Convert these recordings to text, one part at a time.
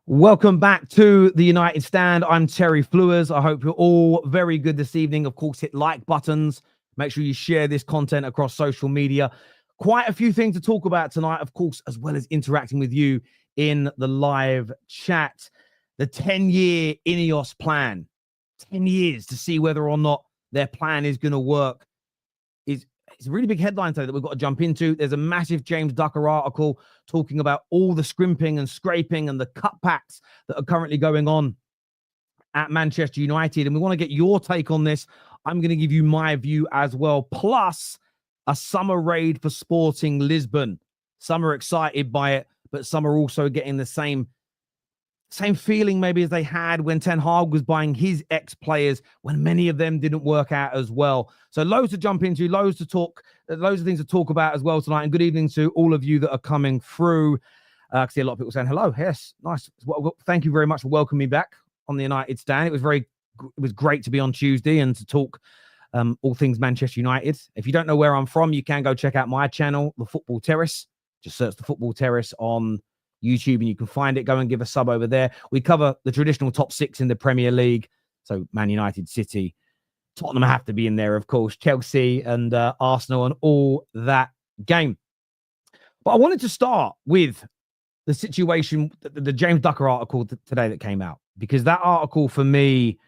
Welcome back to the United Stand. I'm Terry Flewers. I hope you're all very good this evening. Of course, hit like buttons. Make sure you share this content across social media. Quite a few things to talk about tonight, of course, as well as interacting with you in the live chat. The 10-year INEOS plan, 10 years to see whether or not their plan is going to work. It's a really big headline today that we've got to jump into. There's a massive James Ducker article talking about all the scrimping and scraping and the cutbacks that are currently going on at Manchester United. And we want to get your take on this. I'm going to give you my view as well. Plus, a summer raid for Sporting Lisbon. Some are excited by it, but some are also getting the same feeling maybe as they had when Ten Hag was buying his ex-players, when many of them didn't work out as well. So loads to jump into, loads of things to talk about as well tonight. And good evening to all of you that are coming through. I see a lot of people saying hello. Yes, nice. Well, thank you very much for welcoming me back on the United Stand. It was great to be on Tuesday and to talk all things Manchester United. If you don't know where I'm from, you can go check out my channel, The Football Terrace. Just search The Football Terrace on YouTube and you can find it. Go and give a sub over there. We cover the traditional top six in the Premier League. So Man United, City, Tottenham have to be in there, of course, Chelsea and Arsenal and all that game. But I wanted to start with the situation, the James Ducker article today that came out, because that article for me,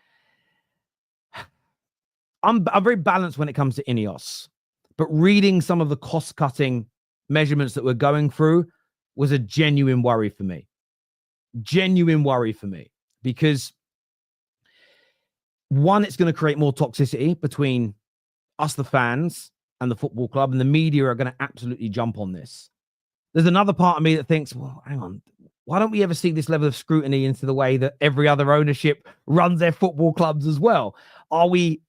I'm very balanced when it comes to INEOS, but reading some of the cost-cutting measurements that we're going through was a genuine worry for me. Genuine worry for me. Because, one, it's going to create more toxicity between us, the fans, and the football club, and the media are going to absolutely jump on this. There's another part of me that thinks, well, hang on, why don't we ever see this level of scrutiny into the way that every other ownership runs their football clubs as well? Are we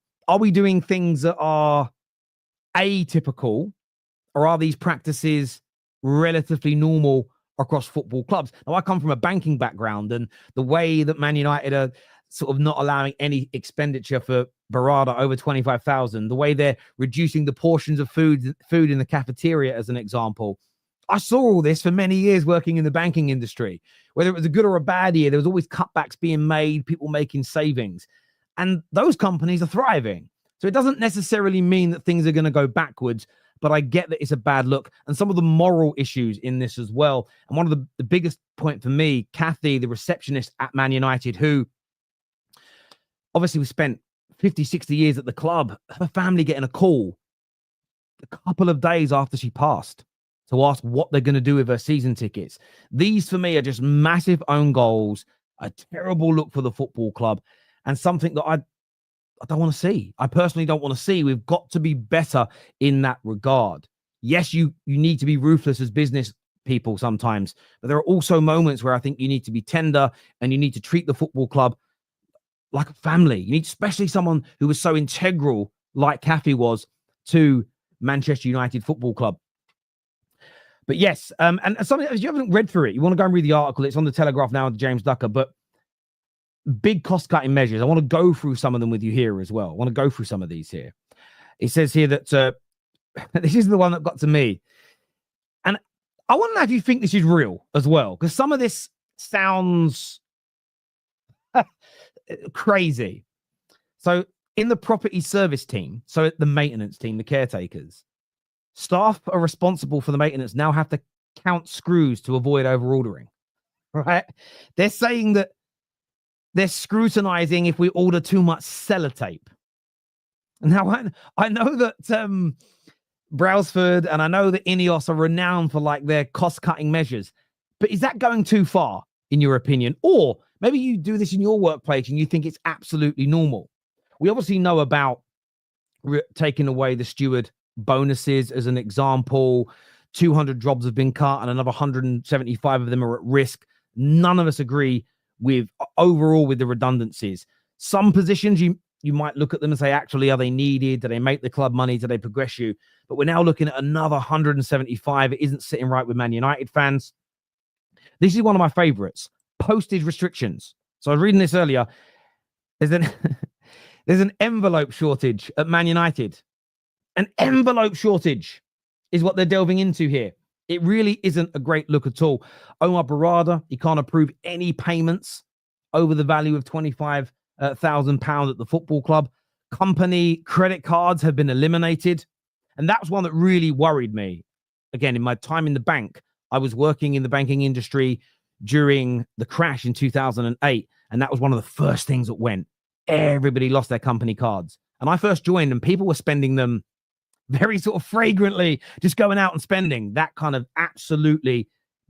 doing things that are atypical, or are these practices relatively normal across football clubs? Now, I come from a banking background, and the way that Man United are sort of not allowing any expenditure for Barada over 25,000, the way they're reducing the portions of food in the cafeteria, as an example. I saw all this for many years working in the banking industry. Whether it was a good or a bad year, there was always cutbacks being made, people making savings. And those companies are thriving. So it doesn't necessarily mean that things are going to go backwards, but I get that it's a bad look. And some of the moral issues in this as well. And one of the biggest point for me, Kathy, the receptionist at Man United, who obviously we spent 50, 60 years at the club, her family getting a call a couple of days after she passed to ask what they're going to do with her season tickets. These, for me, are just massive own goals, a terrible look for the football club, and something that I don't want to see. I personally don't want to see. We've got to be better in that regard. Yes, you need to be ruthless as business people sometimes, but there are also moments where I think you need to be tender and you need to treat the football club like a family. You need, especially someone who was so integral, like Kathy was, to Manchester United Football Club. But yes, and something, if you haven't read through it, you want to go and read the article. It's on the Telegraph now with James Ducker, but big cost-cutting measures. I want to go through some of them with you here as well. I want to go through some of these here. It says here that this is the one that got to me. And I want to know if you think this is real as well, because some of this sounds crazy. So in the property service team, so the maintenance team, the caretakers, staff are responsible for the maintenance now have to count screws to avoid over-ordering, right? They're saying that they're scrutinizing if we order too much sellotape. Now, I know that Brailsford and I know that INEOS are renowned for like their cost-cutting measures, but is that going too far in your opinion? Or maybe you do this in your workplace and you think it's absolutely normal. We obviously know about taking away the steward bonuses as an example. 200 jobs have been cut and another 175 of them are at risk. None of us agree with overall with the redundancies. Some positions you might look at them and say, actually, are they needed? Do they make the club money? Do they progress you? But we're now looking at another 175. It isn't sitting right with Man United fans. This is one of my favorites. Postage restrictions. So I was reading this earlier. There's an envelope shortage at Man United. An envelope shortage is what they're delving into here. It really isn't a great look at all. Omar Barada, he can't approve any payments over the value of £25,000 at the football club. Company credit cards have been eliminated. And that's one that really worried me. Again, in my time in the bank, I was working in the banking industry during the crash in 2008. And that was one of the first things that went. Everybody lost their company cards. And I first joined and people were spending them very sort of fragrantly, just going out and spending. That kind of absolutely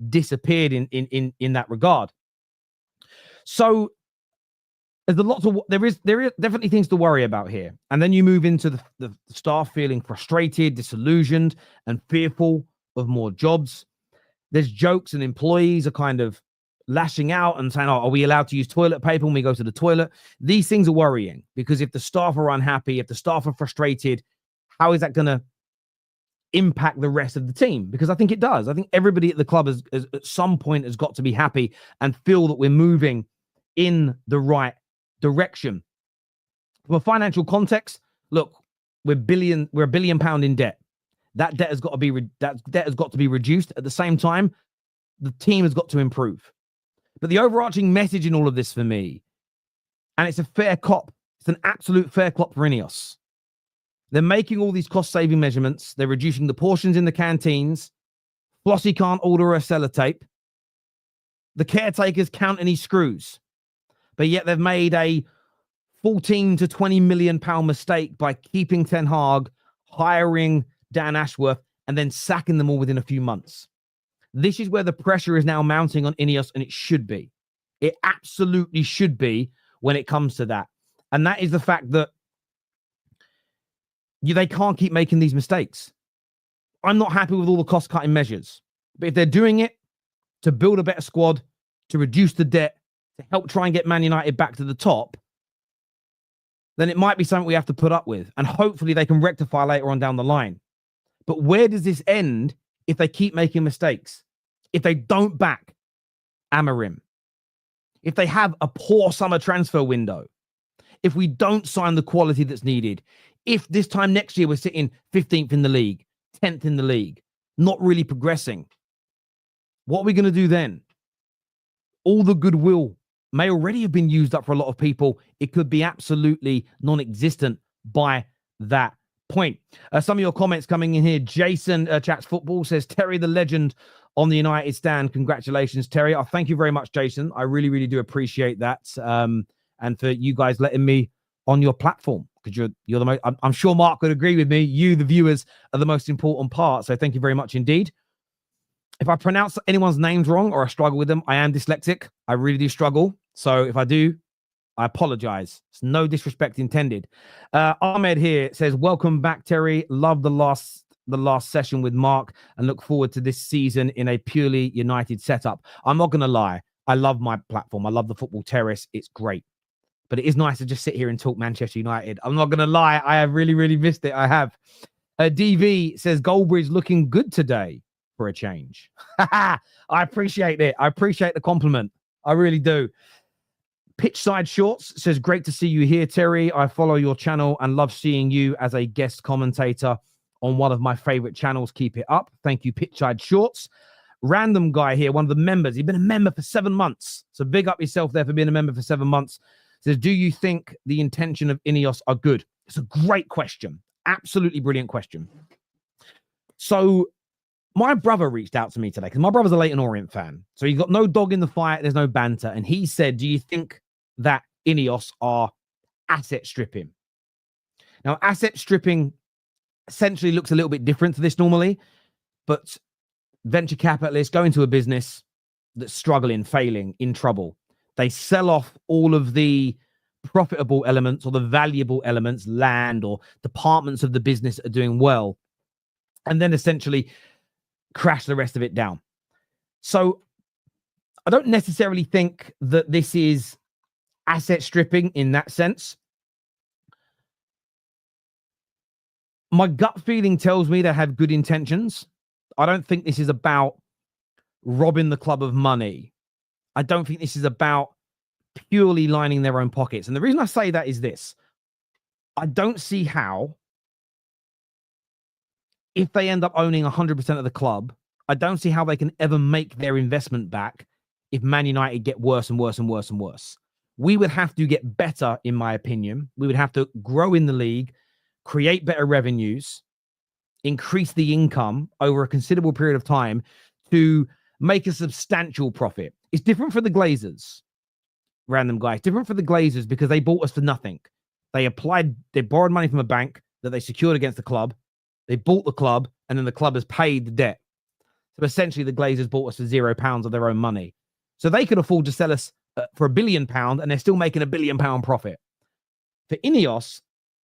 disappeared in that regard. So there's a lot of there is definitely things to worry about here. And then you move into the staff feeling frustrated, disillusioned, and fearful of more jobs. There's jokes and employees are kind of lashing out and saying, oh, are we allowed to use toilet paper when we go to the toilet? These things are worrying because if the staff are unhappy, if the staff are frustrated, how is that going to impact the rest of the team? Because I think it does. I think everybody at the club has at some point has got to be happy and feel that we're moving in the right direction. From a financial context, look, we're £1 billion in debt. That debt has got to be reduced. At the same time, the team has got to improve. But the overarching message in all of this for me, and it's a fair cop, it's an absolute fair cop for INEOS. They're making all these cost-saving measurements. They're reducing the portions in the canteens. Flossie can't order a sellotape. The caretakers count any screws. But yet they've made a 14 to 20 million pound mistake by keeping Ten Hag, hiring Dan Ashworth, and then sacking them all within a few months. This is where the pressure is now mounting on INEOS, and it should be. It absolutely should be when it comes to that. And that is the fact that they can't keep making these mistakes. I'm not happy with all the cost-cutting measures. But if they're doing it to build a better squad, to reduce the debt, to help try and get Man United back to the top, then it might be something we have to put up with. And hopefully they can rectify later on down the line. But where does this end if they keep making mistakes? If they don't back Amorim? If they have a poor summer transfer window? If we don't sign the quality that's needed? If this time next year we're sitting 15th in the league, 10th in the league, not really progressing, what are we going to do then? All the goodwill may already have been used up for a lot of people. It could be absolutely non-existent by that point. Some of your comments coming in here. Jason Chats Football says, Terry the legend on the United stand. Congratulations, Terry. Oh, thank you very much, Jason. I really, really do appreciate that. And for you guys letting me on your platform, because you're the most, I'm sure Mark would agree with me. You, the viewers, are the most important part. So thank you very much indeed. If I pronounce anyone's names wrong or I struggle with them, I am dyslexic. I really do struggle. So if I do, I apologize. It's no disrespect intended. Ahmed here says, welcome back, Terry. Love the last session with Mark and look forward to this season in a purely United setup. I'm not going to lie. I love my platform. I love the Football Terrace. It's great. But it is nice to just sit here and talk Manchester United. I'm not going to lie. I have really, really missed it. I have. DV says, Goldbridge looking good today for a change. I appreciate it. I appreciate the compliment. I really do. Pitchside Shorts says, great to see you here, Terry. I follow your channel and love seeing you as a guest commentator on one of my favorite channels. Keep it up. Thank you, Pitchside Shorts. Random guy here, one of the members. He's been a member for 7 months. So big up yourself there for being a member for 7 months. Says, do you think the intention of INEOS are good? It's a great question. Absolutely brilliant question. So my brother reached out to me today because my brother's a Leyton Orient fan. So he's got no dog in the fight. There's no banter. And he said, do you think that INEOS are asset stripping? Now, asset stripping essentially looks a little bit different to this normally, but venture capitalists go into a business that's struggling, failing, in trouble. They sell off all of the profitable elements or the valuable elements, land or departments of the business that are doing well, and then essentially crash the rest of it down. So I don't necessarily think that this is asset stripping in that sense. My gut feeling tells me they have good intentions. I don't think this is about robbing the club of money. I don't think this is about purely lining their own pockets. And the reason I say that is this. I don't see how, if they end up owning 100% of the club, I don't see how they can ever make their investment back if Man United get worse and worse and worse and worse. We would have to get better, in my opinion. We would have to grow in the league, create better revenues, increase the income over a considerable period of time to make a substantial profit. It's different for the Glazers, random guys. Different for the Glazers because they bought us for nothing. They borrowed money from a bank that they secured against the club. They bought the club, and then the club has paid the debt. So essentially, the Glazers bought us for £0 of their own money. So they could afford to sell us for £1 billion, and they're still making £1 billion profit. For INEOS,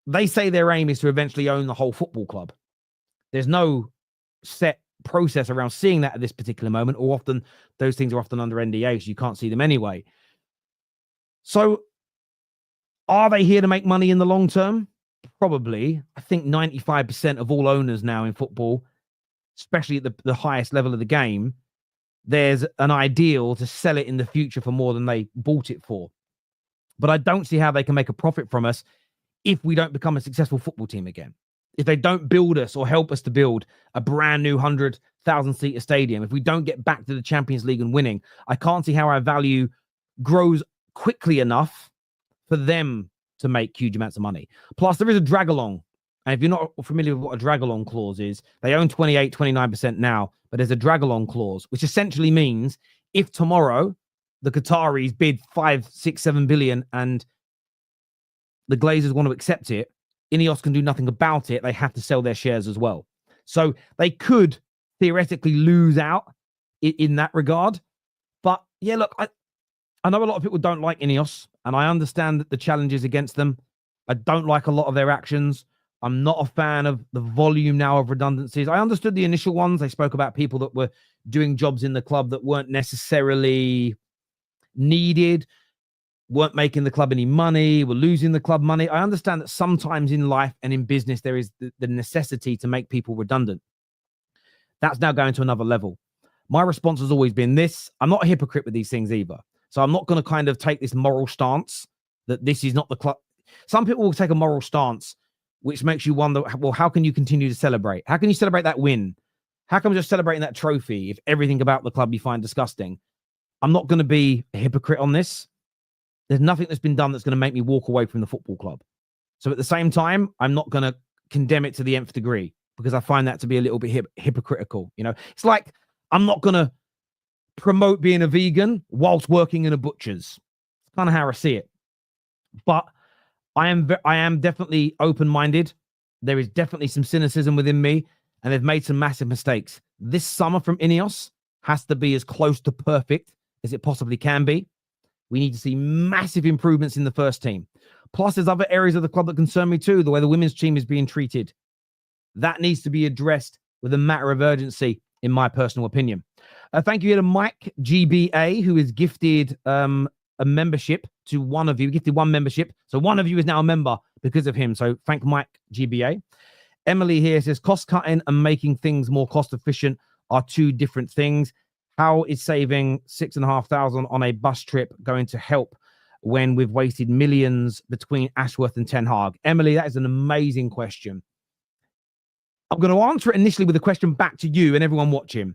they say their aim is to eventually own the whole football club. There's no set process around seeing that at this particular moment, or often those things are often under NDA, so you can't see them anyway. So are they here to make money in the long term? Probably. I think 95% of all owners now in football, especially at the highest level of the game, there's an ideal to sell it in the future for more than they bought it for. But I don't see how they can make a profit from us if we don't become a successful football team again. If they don't build us or help us to build a brand new 100,000-seater stadium, if we don't get back to the Champions League and winning, I can't see how our value grows quickly enough for them to make huge amounts of money. Plus, there is a drag-along. And if you're not familiar with what a drag-along clause is, they own 28, 29% now, but there's a drag-along clause, which essentially means if tomorrow the Qataris bid 5, 6, 7 billion and the Glazers want to accept it, INEOS can do nothing about it. They have to sell their shares as well. So they could theoretically lose out in that regard. But yeah, look, I know a lot of people don't like INEOS, and I understand that the challenges against them. I don't like a lot of their actions. I'm not a fan of the volume now of redundancies. I understood the initial ones. They spoke about people that were doing jobs in the club that weren't necessarily needed, weren't making the club any money, were losing the club money. I understand that sometimes in life and in business, there is the necessity to make people redundant. That's now going to another level. My response has always been this. I'm not a hypocrite with these things either. So I'm not going to kind of take this moral stance that this is not the club. Some people will take a moral stance, which makes you wonder, well, how can you continue to celebrate? How can you celebrate that win? How come just celebrating that trophy if everything about the club you find disgusting? I'm not going to be a hypocrite on this. There's nothing that's been done that's going to make me walk away from the football club. So at the same time, I'm not going to condemn it to the nth degree because I find that to be a little bit hypocritical. You know, it's like I'm not going to promote being a vegan whilst working in a butcher's. It's kind of how I see it. But I am definitely open-minded. There is definitely some cynicism within me, and they've made some massive mistakes. This summer from INEOS has to be as close to perfect as it possibly can be. We need to see massive improvements in the first team. Plus, there's other areas of the club that concern me too, the way the women's team is being treated. That needs to be addressed with a matter of urgency, in my personal opinion. Thank you to Mike GBA, who is gifted a membership to one of you. Gifted one membership. So one of you is now a member because of him. So thank Mike GBA. Emily here says, cost cutting and making things more cost efficient are two different things. How is saving 6,500 on a bus trip going to help when we've wasted millions between Ashworth and Ten Hag? Emily, that is an amazing question. I'm going to answer it initially with a question back to you and everyone watching.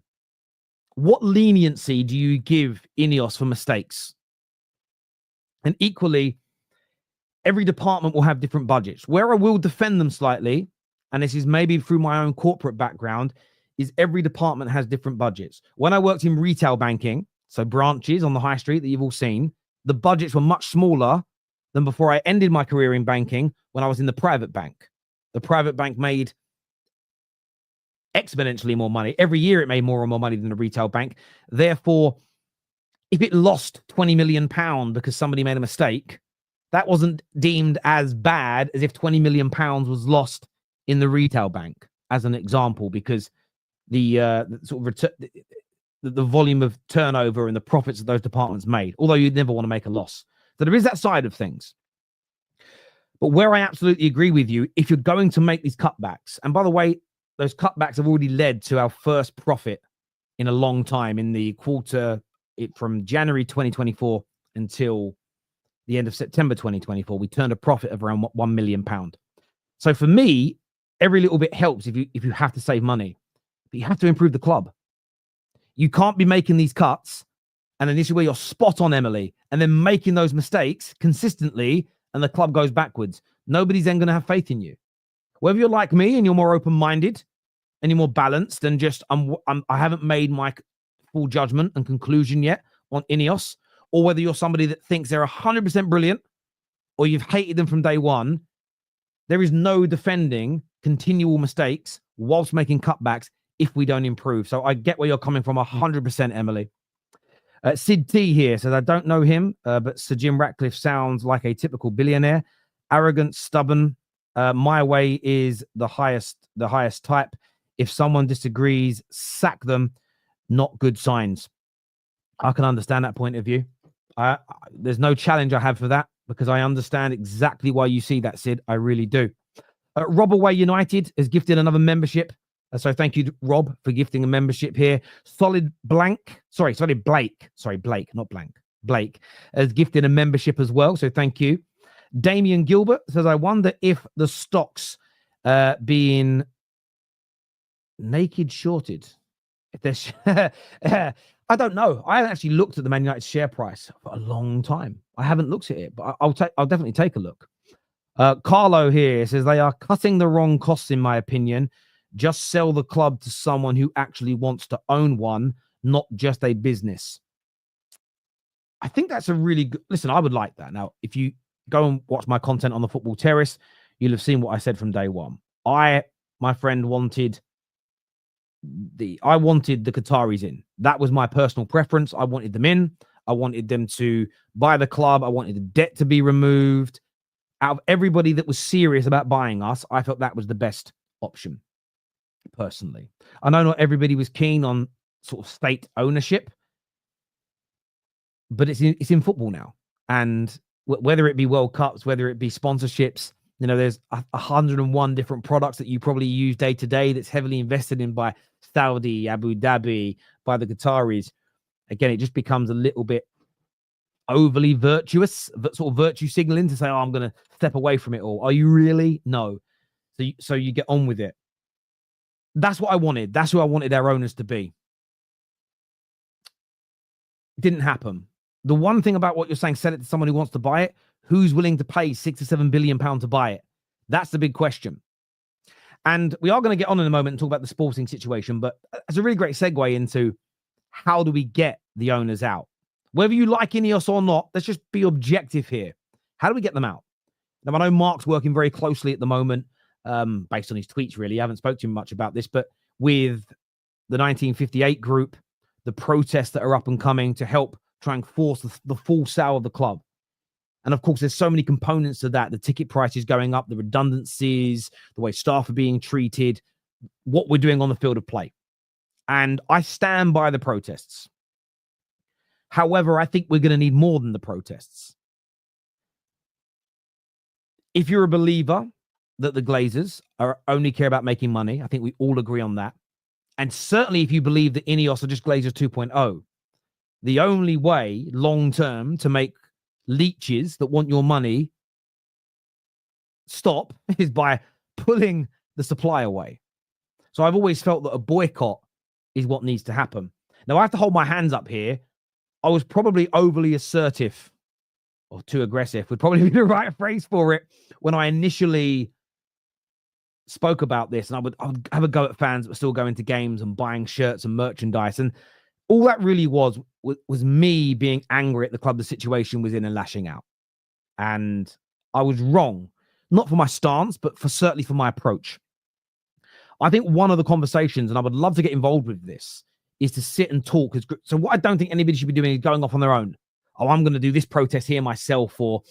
What leniency do you give INEOS for mistakes? And equally, every department will have different budgets. Where I will defend them slightly, and this is maybe through my own corporate background, is every department has different budgets. When I worked in retail banking, so branches on the high street that you've all seen, the budgets were much smaller than before I ended my career in banking when I was in the private bank. The private bank made exponentially more money. Every year it made more and more money than the retail bank. Therefore, if it lost £20 million because somebody made a mistake, that wasn't deemed as bad as if £20 million was lost in the retail bank, as an example, because the volume of turnover and the profits that those departments made, although you'd never want to make a loss. So there is that side of things. But where I absolutely agree with you, if you're going to make these cutbacks, and by the way, those cutbacks have already led to our first profit in a long time in the quarter from January 2024 until the end of September 2024, we turned a profit of around £1 million. So for me, every little bit helps if you have to save money, but you have to improve the club. You can't be making these cuts, and then this is where you're spot on, Emily, and then making those mistakes consistently, and the club goes backwards. Nobody's then going to have faith in you. Whether you're like me and you're more open-minded and you're more balanced and just I haven't made my full judgment and conclusion yet on INEOS, or whether you're somebody that thinks they're 100% brilliant or you've hated them from day one, there is no defending continual mistakes whilst making cutbacks if we don't improve. So I get where you're coming from 100%, Emily. Sid T here says, I don't know him, but Sir Jim Ratcliffe sounds like a typical billionaire. Arrogant, stubborn. My way is the highest type. If someone disagrees, sack them. Not good signs. I can understand that point of view. There's no challenge I have for that because I understand exactly why you see that, Sid. I really do. Rob Away United has gifted another membership. So thank you, Rob, for gifting a membership here. Blake, not blank. Blake has gifted a membership as well. So thank you. Damien Gilbert says, I wonder if the stocks being naked shorted. If there's, I don't know. I haven't actually looked at the Man United share price for a long time. I haven't looked at it, but I'll definitely take a look. Carlo here says they are cutting the wrong costs, in my opinion. Just sell the club to someone who actually wants to own one, not just a business. I think that's a really good... Listen, I would like that. Now, if you go and watch my content on the Football Terrace, you'll have seen what I said from day one. My friend wanted the Qataris in. That was my personal preference. I wanted them in. I wanted them to buy the club. I wanted the debt to be removed. Out of everybody that was serious about buying us, I felt that was the best option, personally. I know not everybody was keen on sort of state ownership, but it's in football now. And whether it be World Cups, whether it be sponsorships, you know, there's 101 different products that you probably use day to day that's heavily invested in by Saudi, Abu Dhabi, by the Qataris. Again, it just becomes a little bit overly virtuous, sort of virtue signaling to say, oh, I'm going to step away from it all. Are you really? No. So you get on with it. That's what I wanted. That's who I wanted our owners to be. It didn't happen. The one thing about what you're saying, sell it to someone who wants to buy it, who's willing to pay £6 to £7 billion to buy it? That's the big question. And we are going to get on in a moment and talk about the sporting situation, but it's a really great segue into how do we get the owners out? Whether you like INEOS or not, let's just be objective here. How do we get them out? Now, I know Mark's working very closely at the moment, based on his tweets, really. I haven't spoken to him much about this, but with the 1958 group, the protests that are up and coming to help try and force the full sale of the club. And of course, there's so many components to that. The ticket prices going up, the redundancies, the way staff are being treated, what we're doing on the field of play. And I stand by the protests. However, I think we're going to need more than the protests. If you're a believer that the Glazers only care about making money, I think we all agree on that. And certainly if you believe that INEOS are just Glazers 2.0, the only way long-term to make leeches that want your money stop is by pulling the supply away. So I've always felt that a boycott is what needs to happen. Now, I have to hold my hands up here. I was probably overly assertive or too aggressive would probably be the right phrase for it when I initially spoke about this. And I would have a go at fans that were still going to games and buying shirts and merchandise. And all that really was me being angry at the club the situation was in and lashing out. And I was wrong, not for my stance, but certainly for my approach. I think one of the conversations, and I would love to get involved with this, is to sit and talk. So what I don't think anybody should be doing is going off on their own. Oh, I'm going to do this protest here myself, or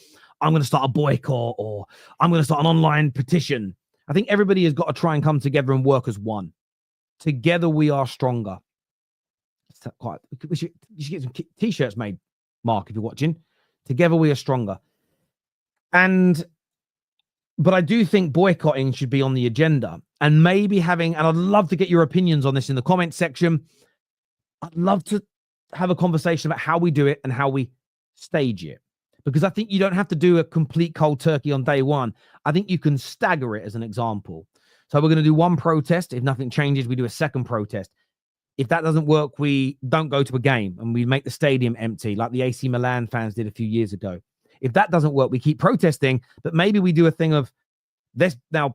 I'm going to start a boycott, or I'm going to start an online petition. I think everybody has got to try and come together and work as one. Together we are stronger. You should get some t-shirts made, Mark, if you're watching. Together we are stronger. But I do think boycotting should be on the agenda, and maybe and I'd love to get your opinions on this in the comment section. I'd love to have a conversation about how we do it and how we stage it, because I think you don't have to do a complete cold turkey on day one. I think you can stagger it as an example. So we're going to do one protest. If nothing changes, we do a second protest. If that doesn't work, we don't go to a game and we make the stadium empty, like the AC Milan fans did a few years ago. If that doesn't work, we keep protesting, but maybe we do a thing of let's now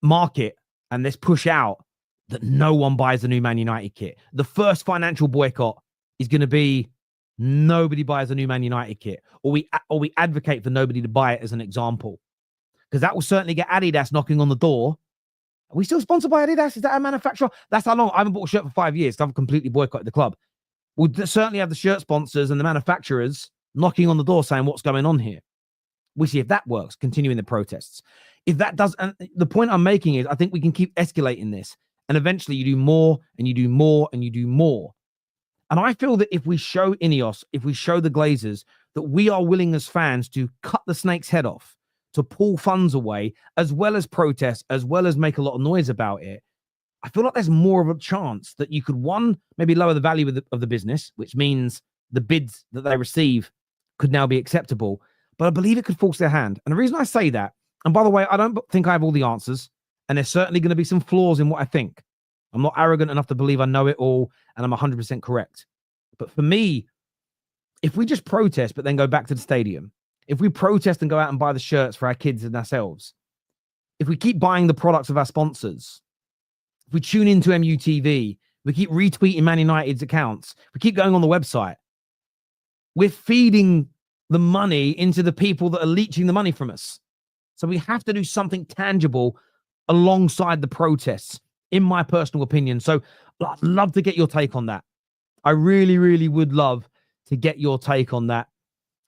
market and let's push out that no one buys the new Man United kit. The first financial boycott is going to be nobody buys a new Man United kit, or we advocate for nobody to buy it as an example, because that will certainly get Adidas knocking on the door. Are we still sponsored by Adidas? Is that a manufacturer? That's how long. I haven't bought a shirt for 5 years. I've completely boycotted the club. We'll certainly have the shirt sponsors and the manufacturers knocking on the door saying what's going on here. We see if that works, continuing the protests. If that does, and the point I'm making is I think we can keep escalating this, and eventually you do more and you do more and you do more. And I feel that if we show INEOS, if we show the Glazers that we are willing as fans to cut the snake's head off, to pull funds away, as well as protest, as well as make a lot of noise about it, I feel like there's more of a chance that you could, one, maybe lower the value of the business, which means the bids that they receive could now be acceptable. But I believe it could force their hand. And the reason I say that, and by the way, I don't think I have all the answers, and there's certainly going to be some flaws in what I think. I'm not arrogant enough to believe I know it all and I'm 100% correct. But for me, if we just protest but then go back to the stadium, if we protest and go out and buy the shirts for our kids and ourselves, if we keep buying the products of our sponsors, if we tune into MUTV, we keep retweeting Man United's accounts, we keep going on the website, we're feeding the money into the people that are leeching the money from us. So we have to do something tangible alongside the protests, in my personal opinion. So I'd love to get your take on that. I really, really would love to get your take on that.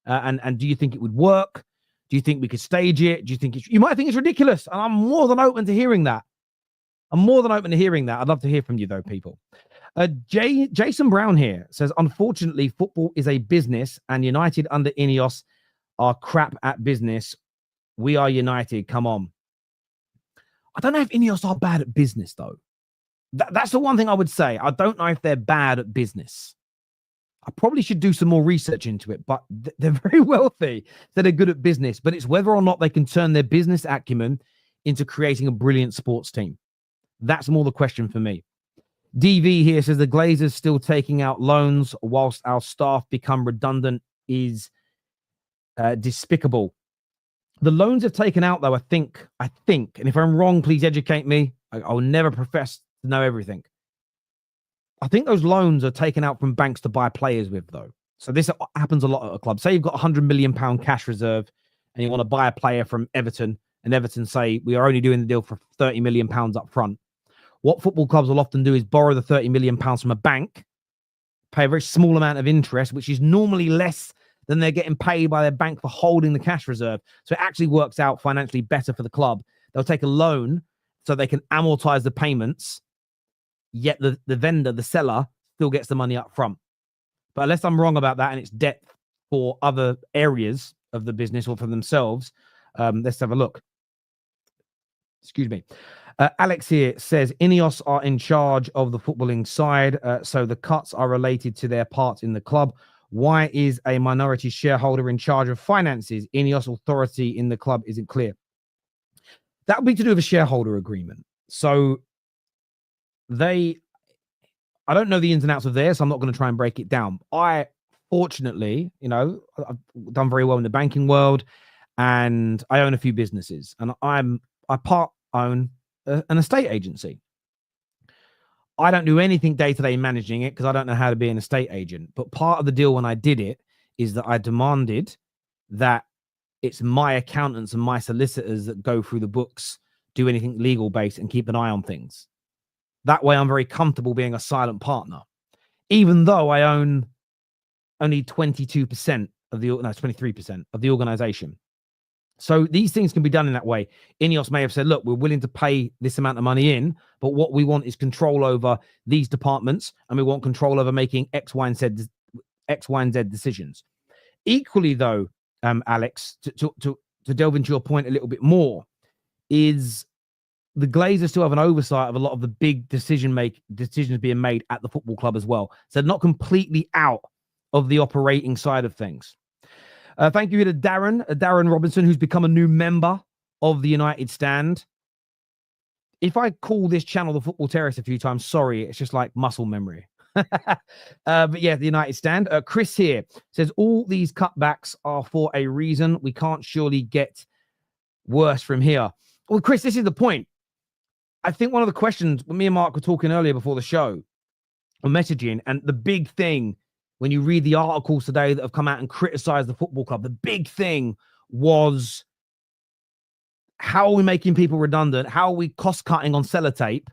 And do you think it would work? Do you think we could stage it? Do you think you might think it's ridiculous? And I'm more than open to hearing that. I'd love to hear from you, though, people. Jason Brown here says, unfortunately, football is a business and United under INEOS are crap at business. We are United. Come on. I don't know if INEOS are bad at business, though. That's the one thing I would say. I don't know if they're bad at business. I probably should do some more research into it, but they're very wealthy, so they're good at business. But it's whether or not they can turn their business acumen into creating a brilliant sports team. That's more the question for me. DV here says the Glazers still taking out loans whilst our staff become redundant is despicable. The loans have taken out, though, I think, and if I'm wrong, please educate me. I will never profess to know everything. I think those loans are taken out from banks to buy players with, though. So this happens a lot at a club. Say you've got £100 million cash reserve and you want to buy a player from Everton, and Everton say, we are only doing the deal for £30 million up front. What football clubs will often do is borrow the £30 million from a bank, pay a very small amount of interest, which is normally less than they're getting paid by their bank for holding the cash reserve. So it actually works out financially better for the club. They'll take a loan so they can amortize the payments, yet the vendor, the seller, still gets the money up front. But unless I'm wrong about that and it's debt for other areas of the business or for themselves, let's have a look. Excuse me. Alex here says, INEOS are in charge of the footballing side, so the cuts are related to their part in the club. Why is a minority shareholder in charge of finances? INEOS authority in the club isn't clear. That would be to do with a shareholder agreement. So I don't know the ins and outs of theirs, so I'm not going to try and break it down. Fortunately, I've done very well in the banking world, and I own a few businesses, and I part own an estate agency. I don't do anything day-to-day managing it because I don't know how to be an estate agent. But part of the deal when I did it is that I demanded that it's my accountants and my solicitors that go through the books, do anything legal based, and keep an eye on things. That way I'm very comfortable being a silent partner, even though I own only 23% of the organization. So these things can be done in that way. INEOS may have said, look, we're willing to pay this amount of money in, but what we want is control over these departments, and we want control over making X, Y, and Z decisions. Equally, though, Alex, to delve into your point a little bit more, is the Glazers still have an oversight of a lot of the big decisions being made at the football club as well. So they're not completely out of the operating side of things. Thank you to Darren Robinson, who's become a new member of the United Stand. If I call this channel the Football Terrace a few times, sorry, it's just like muscle memory. But yeah, the United stand. Chris here says all these cutbacks are for a reason. We can't surely get worse from here. Well, Chris, this is the point. I think one of the questions when me and Mark were talking earlier before the show on messaging, and the big thing when you read the articles today that have come out and criticized the football club, the big thing was, how are we making people redundant? How are we cost cutting on sellotape?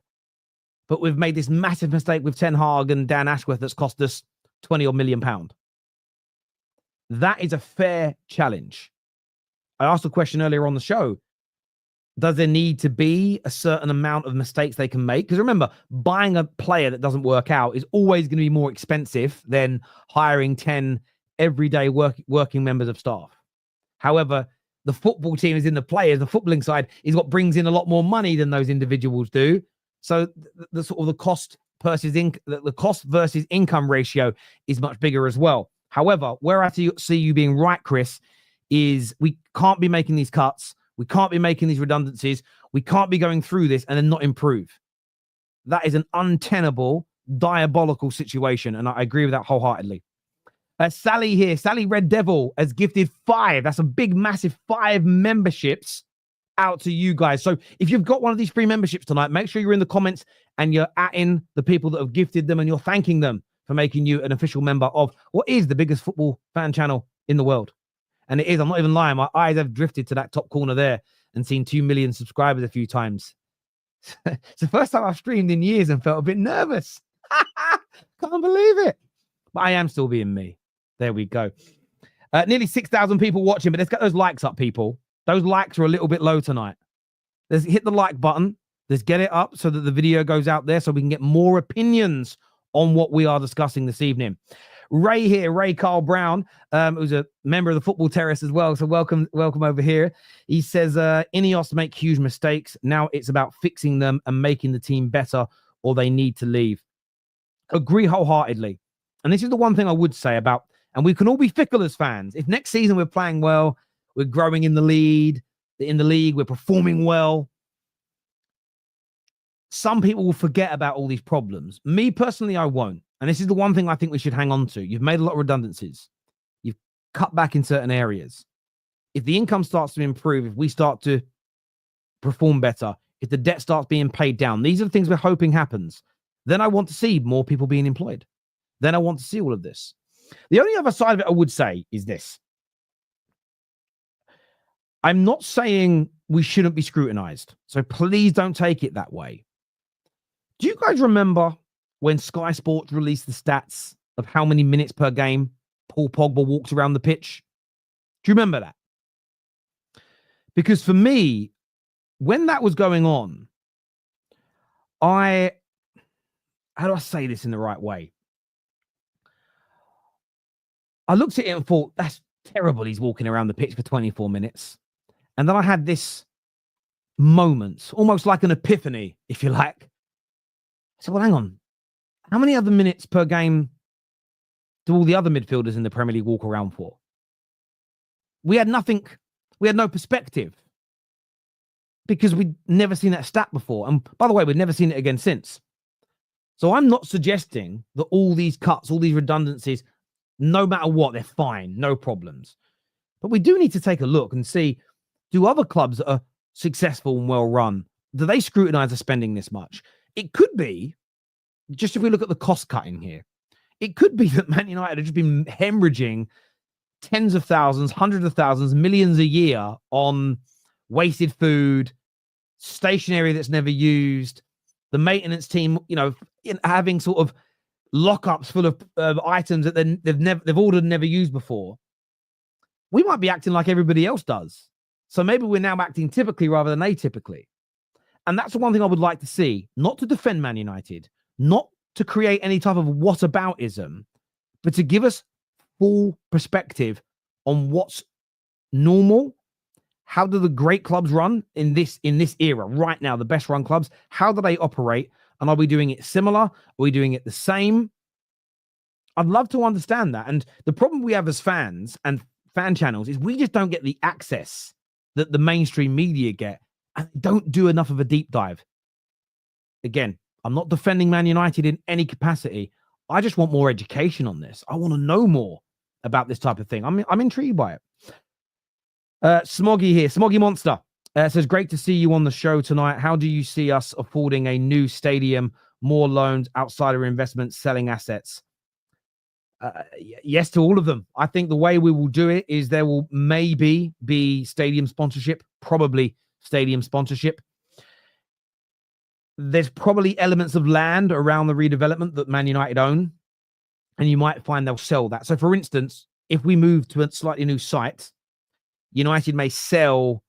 But we've made this massive mistake with Ten Hag and Dan Ashworth that's cost us £20 odd million. That is a fair challenge. I asked a question earlier on the show. Does there need to be a certain amount of mistakes they can make? Because remember, buying a player that doesn't work out is always going to be more expensive than hiring 10 everyday working members of staff. However, the football team is in the players. The footballing side is what brings in a lot more money than those individuals do. So the sort of the cost versus income ratio is much bigger as well. However, where I see you being right, Chris, is we can't be making these cuts. We can't be making these redundancies. We can't be going through this and then not improve. That is an untenable, diabolical situation. And I agree with that wholeheartedly. Sally here, Sally Red Devil has gifted 5. That's a big, massive 5 memberships out to you guys. So if you've got one of these free memberships tonight, make sure you're in the comments and you're atting the people that have gifted them and you're thanking them for making you an official member of what is the biggest football fan channel in the world. And it is, I'm not even lying. My eyes have drifted to that top corner there and seen 2 million subscribers a few times. It's the first time I've streamed in years and felt a bit nervous. Can't believe it. But I am still being me. There we go. Nearly 6,000 people watching, but let's get those likes up, people. Those likes are a little bit low tonight. Let's hit the like button. Let's get it up so that the video goes out there so we can get more opinions on what we are discussing this evening. Ray here, Ray Carl Brown, who's a member of the Football Terrace as well. So welcome over here. He says, INEOS make huge mistakes. Now it's about fixing them and making the team better, or they need to leave. Agree wholeheartedly. And this is the one thing I would say about, and we can all be fickle as fans. If next season we're playing well, we're growing in the league, we're performing well, some people will forget about all these problems. Me personally, I won't. And this is the one thing I think we should hang on to. You've made a lot of redundancies. You've cut back in certain areas. If the income starts to improve, if we start to perform better, if the debt starts being paid down, these are the things we're hoping happens. Then I want to see more people being employed. Then I want to see all of this. The only other side of it I would say is this. I'm not saying we shouldn't be scrutinized. So please don't take it that way. Do you guys remember when Sky Sports released the stats of how many minutes per game Paul Pogba walked around the pitch? Do you remember that? Because for me, when that was going on, how do I say this in the right way? I looked at it and thought, that's terrible. He's walking around the pitch for 24 minutes. And then I had this moment, almost like an epiphany, if you like. I said, well, hang on. How many other minutes per game do all the other midfielders in the Premier League walk around for? We had nothing. We had no perspective because we'd never seen that stat before. And by the way, we've never seen it again since. So I'm not suggesting that all these cuts, all these redundancies, no matter what, they're fine, no problems. But we do need to take a look and see, do other clubs that are successful and well run, do they scrutinize the spending this much? It could be, just if we look at the cost cutting here, it could be that Man United have just been hemorrhaging tens of thousands, hundreds of thousands, millions a year on wasted food, stationery that's never used, the maintenance team, having sort of lockups full of items that they've ordered and never used before. We might be acting like everybody else does. So maybe we're now acting typically rather than atypically. And that's the one thing I would like to see, not to defend Man United, not to create any type of whataboutism, but to give us full perspective on what's normal. How do the great clubs run in this era right now, the best run clubs? How do they operate? And are we doing it similar? Are we doing it the same? I'd love to understand that. And the problem we have as fans and fan channels is we just don't get the access that the mainstream media get and don't do enough of a deep dive. again, I'm not defending Man United in any capacity. I just want more education on this. I want to know more about this type of thing. I'm intrigued by it. Smoggy here, Smoggy Monster says, great to see you on the show tonight. How do you see us affording a new stadium, more loans, outsider investments, selling assets? Yes to all of them. I think the way we will do it is there will maybe be stadium sponsorship, probably stadium sponsorship. There's probably elements of land around the redevelopment that Man United own, and you might find they'll sell that. So, for instance, if we move to a slightly new site, United may sell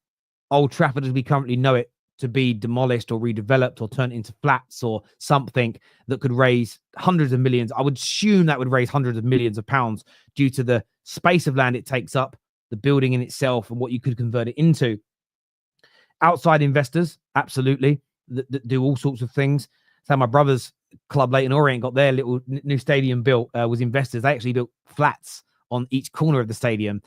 Old Trafford as we currently know it to be demolished or redeveloped or turned into flats or something that could raise hundreds of millions. I would assume that would raise hundreds of millions of pounds due to the space of land it takes up, the building in itself, and what you could convert it into. Outside investors, absolutely, that do all sorts of things. So my brother's club, Leyton Orient, got their little new stadium built, was investors. They actually built flats on each corner of the stadium.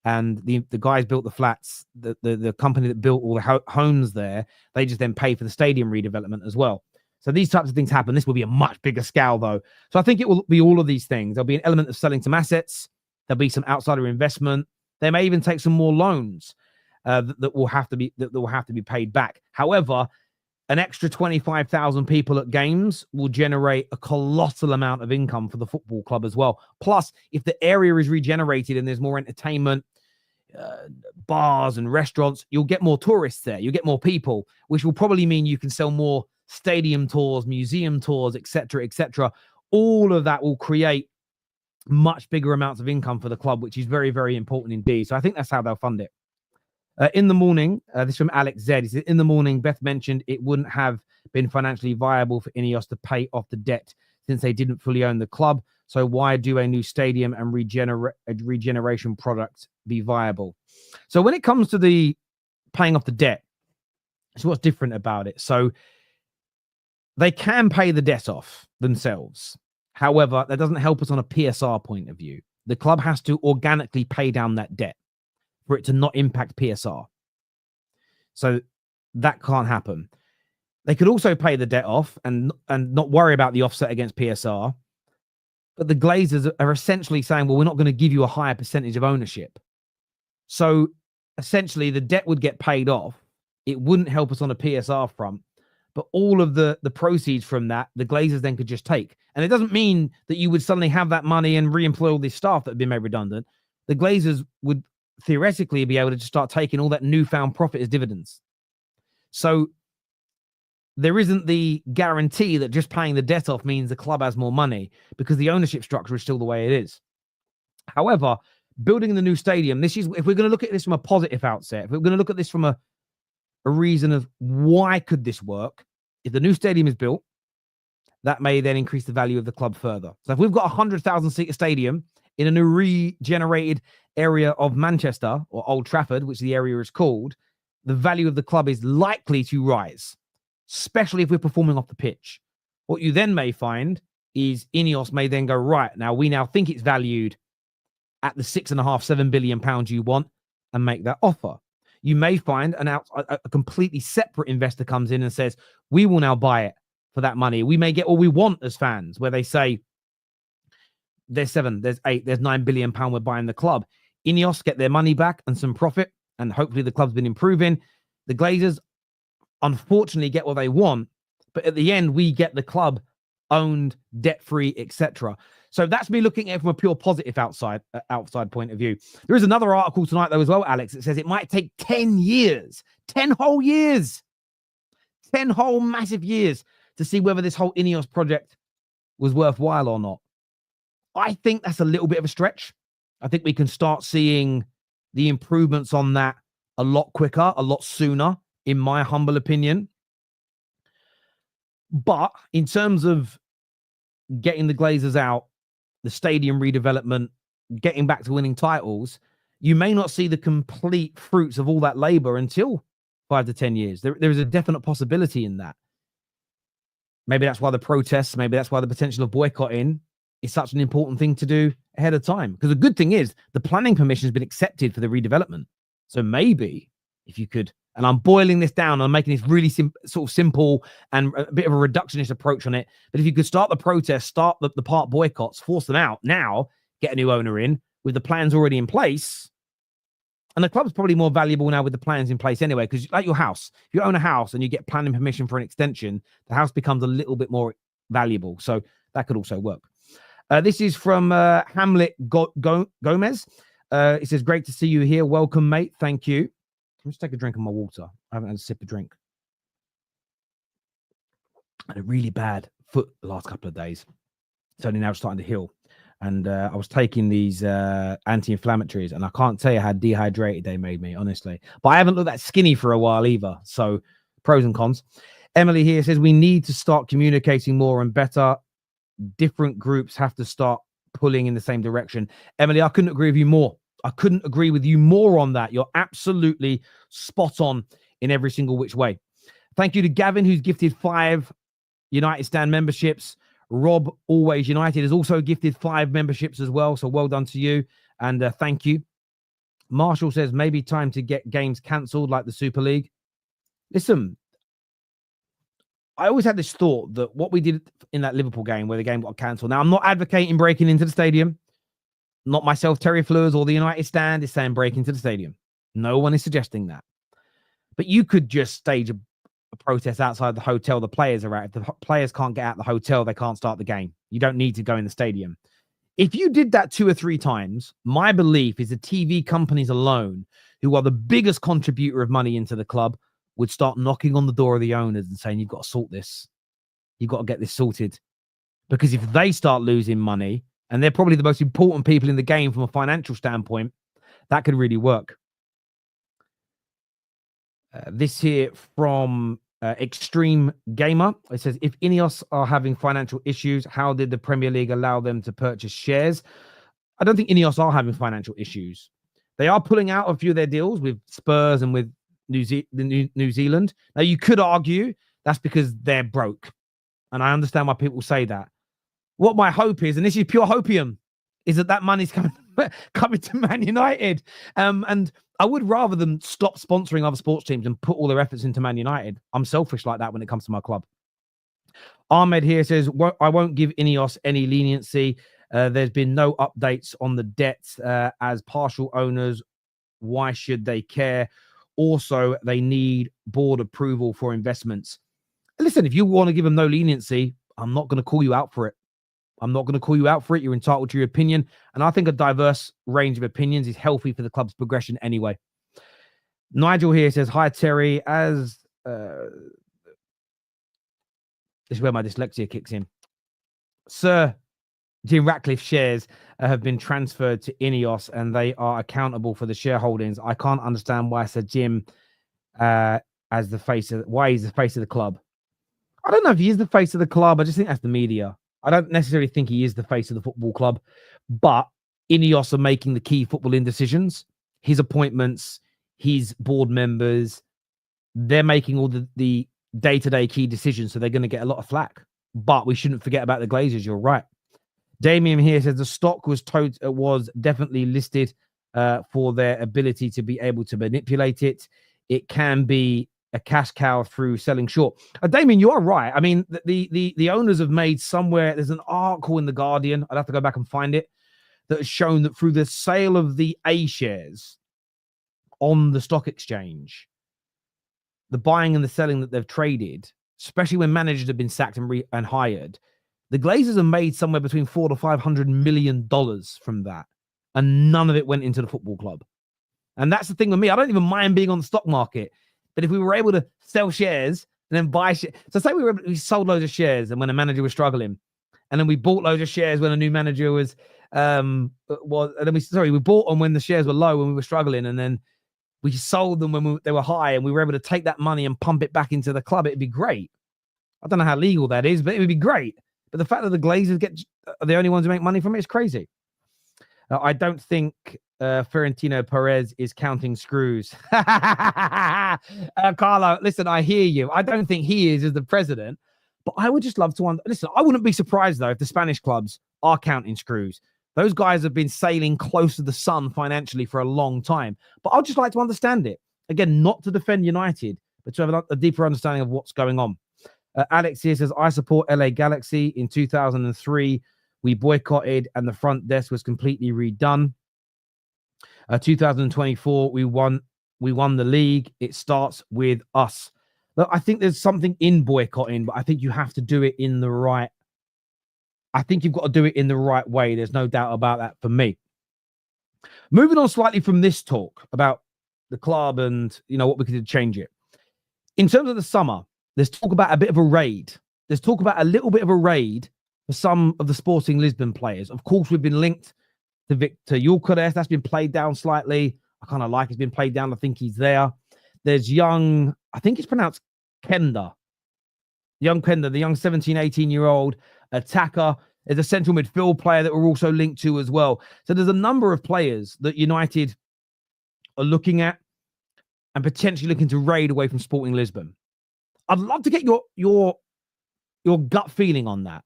And the guys built the flats, the company that built all the homes there, they just then pay for the stadium redevelopment as well. So these types of things happen. This will be a much bigger scale, though. So I think it will be all of these things. There'll be an element of selling some assets. There'll be some outsider investment. They may even take some more loans that will have to be paid back. However, an extra 25,000 people at games will generate a colossal amount of income for the football club as well. Plus, if the area is regenerated and there's more entertainment, bars and restaurants, you'll get more tourists there. You'll get more people, which will probably mean you can sell more stadium tours, museum tours, etc., etc. All of that will create much bigger amounts of income for the club, which is very, very important indeed. So I think that's how they'll fund it. In the morning, this is from Alex Z. He said, in the morning, Beth mentioned it wouldn't have been financially viable for INEOS to pay off the debt since they didn't fully own the club. So why do a new stadium and regeneration product be viable? So when it comes to the paying off the debt, it's what's different about it. So they can pay the debt off themselves. However, that doesn't help us on a PSR point of view. The club has to organically pay down that debt for it to not impact PSR. So that can't happen. They could also pay the debt off and not worry about the offset against PSR. But the Glazers are essentially saying, well, we're not going to give you a higher percentage of ownership. So essentially the debt would get paid off. It wouldn't help us on a PSR front. But all of the proceeds from that, the Glazers then could just take. And it doesn't mean that you would suddenly have that money and re-employ all this staff that have been made redundant. The Glazers would theoretically be able to just start taking all that newfound profit as dividends. So there isn't the guarantee that just paying the debt off means the club has more money, because the ownership structure is still the way it is. However, building the new stadium, this is, if we're going to look at this from a positive outset, if we're going to look at this from a reason of why could this work, if the new stadium is built, that may then increase the value of the club further. So if we've got a 100,000 seat stadium in a new regenerated area of Manchester, or Old Trafford, which the area is called, the value of the club is likely to rise, especially if we're performing off the pitch. What you then may find is INEOS may then go, right, now we now think it's valued at the £6.5–7 billion you want, and make that offer. You may find a completely separate investor comes in and says, we will now buy it for that money. We may get all we want as fans, where they say, there's 7, there's 8, there's £9 billion we're buying the club. INEOS get their money back and some profit, and hopefully the club's been improving. The Glazers unfortunately get what they want, but at the end we get the club owned, debt-free, etc. So that's me looking at it from a pure positive outside point of view. There is another article tonight though as well, Alex. It says it might take 10 years, 10 whole years, 10 whole massive years to see whether this whole INEOS project was worthwhile or not. I think that's a little bit of a stretch. I think we can start seeing the improvements on that a lot quicker, a lot sooner, in my humble opinion. But in terms of getting the Glazers out, the stadium redevelopment, getting back to winning titles, you may not see the complete fruits of all that labor until 5 to 10 years. There is a definite possibility in that. Maybe that's why the protests, maybe that's why the potential of boycotting is such an important thing to do ahead of time. Because the good thing is the planning permission has been accepted for the redevelopment. So maybe if you could And I'm boiling this down. I'm making this really sort of simple and a bit of a reductionist approach on it. But if you could start the protest, start the park boycotts, force them out now, get a new owner in with the plans already in place. And the club's probably more valuable now with the plans in place anyway, because like your house, if you own a house and you get planning permission for an extension, the house becomes a little bit more valuable. So that could also work. This is from Hamlet Gomez. It says, great to see you here. Welcome, mate. Thank you. Let's take a drink of my water. I haven't had a sip of drink. I had a really bad foot the last couple of days. It's only now starting to heal. And I was taking these anti-inflammatories, and I can't tell you how dehydrated they made me, honestly. But I haven't looked that skinny for a while either. So pros and cons. Emily here says, we need to start communicating more and better. Different groups have to start pulling in the same direction. Emily, I couldn't agree with you more. I couldn't agree with you more on that. You're absolutely spot on in every single which way. Thank you to Gavin, who's gifted 5 United Stand memberships. Rob, Always United, has also gifted 5 memberships as well. So well done to you. And thank you. Marshall says, maybe time to get games cancelled like the Super League. Listen, I always had this thought that what we did in that Liverpool game where the game got cancelled. Now, I'm not advocating breaking into the stadium. Not myself, Terry Fleurs, or the United Stand is saying break into the stadium. No one is suggesting that. But you could just stage a protest outside the hotel the players are at. If the players can't get out the hotel, they can't start the game. You don't need to go in the stadium. If you did that 2 or 3 times, my belief is the TV companies alone, who are the biggest contributor of money into the club, would start knocking on the door of the owners and saying, you've got to sort this. You've got to get this sorted. Because if they start losing money, and they're probably the most important people in the game from a financial standpoint, that could really work. This here from Extreme Gamer. It says, if INEOS are having financial issues, how did the Premier League allow them to purchase shares? I don't think INEOS are having financial issues. They are pulling out a few of their deals with Spurs and with New Zealand. Now, you could argue that's because they're broke. And I understand why people say that. What my hope is, and this is pure hopium, is that money's coming to Man United. And I would rather them stop sponsoring other sports teams and put all their efforts into Man United. I'm selfish like that when it comes to my club. Ahmed here says, I won't give INEOS any leniency. There's been no updates on the debts as partial owners. Why should they care? Also, they need board approval for investments. Listen, if you want to give them no leniency, I'm not going to call you out for it. I'm not going to call you out for it. You're entitled to your opinion. And I think a diverse range of opinions is healthy for the club's progression anyway. Nigel here says, hi, Terry. As this is where my dyslexia kicks in. Sir Jim Ratcliffe shares have been transferred to INEOS and they are accountable for the shareholdings. I can't understand why Sir Jim why he's the face of the club. I don't know if he is the face of the club. I just think that's the media. I don't necessarily think he is the face of the football club, but INEOS are making the key footballing decisions. His appointments, his board members, they're making all the day-to-day key decisions, so they're going to get a lot of flack. But we shouldn't forget about the Glazers. You're right. Damien here says the stock was definitely listed for their ability to be able to manipulate it. It can be a cash cow through selling short. Damien, you are right. I mean, the owners have made somewhere, there's an article in The Guardian, I'd have to go back and find it, that has shown that through the sale of the A shares on the stock exchange, the buying and the selling that they've traded, especially when managers have been sacked and hired, the Glazers have made somewhere between $400 to $500 million from that. And none of it went into the football club. And that's the thing with me. I don't even mind being on the stock market. But if we were able to sell shares and then buy shares, so say we sold loads of shares and when a manager was struggling, and then we bought loads of shares when a new manager we bought them when the shares were low when we were struggling, and then we sold them when they were high, and we were able to take that money and pump it back into the club. It'd be great. I don't know how legal that is, but it would be great. But the fact that the Glazers are the only ones who make money from it is crazy. I don't think Florentino Perez is counting screws. Carlo, listen, I hear you. I don't think he is as the president, but I would just love to listen. I wouldn't be surprised though if the Spanish clubs are counting screws. Those guys have been sailing close to the sun financially for a long time, but I'd just like to understand it. Again, not to defend United, but to have a deeper understanding of what's going on. Alex here says, I support LA Galaxy. In 2003, we boycotted and the front desk was completely redone. 2024, we won the league. It starts with us. Look, I think there's something in boycotting, but I think you have to do it in the right. I think you've got to do it in the right way. There's no doubt about that for me. Moving on slightly from this talk about the club and, what we could do to change it. In terms of the summer, let's talk about a bit of a raid. Let's talk about a little bit of a raid for some of the Sporting Lisbon players. Of course, we've been linked to Victor Gyökeres. That's been played down slightly. I kind of like it's been played down. I think he's there. There's young, I think it's pronounced Kenda. Young Kenda, the young 17, 18-year-old attacker. There's a central midfield player that we're also linked to as well. So there's a number of players that United are looking at and potentially looking to raid away from Sporting Lisbon. I'd love to get your gut feeling on that.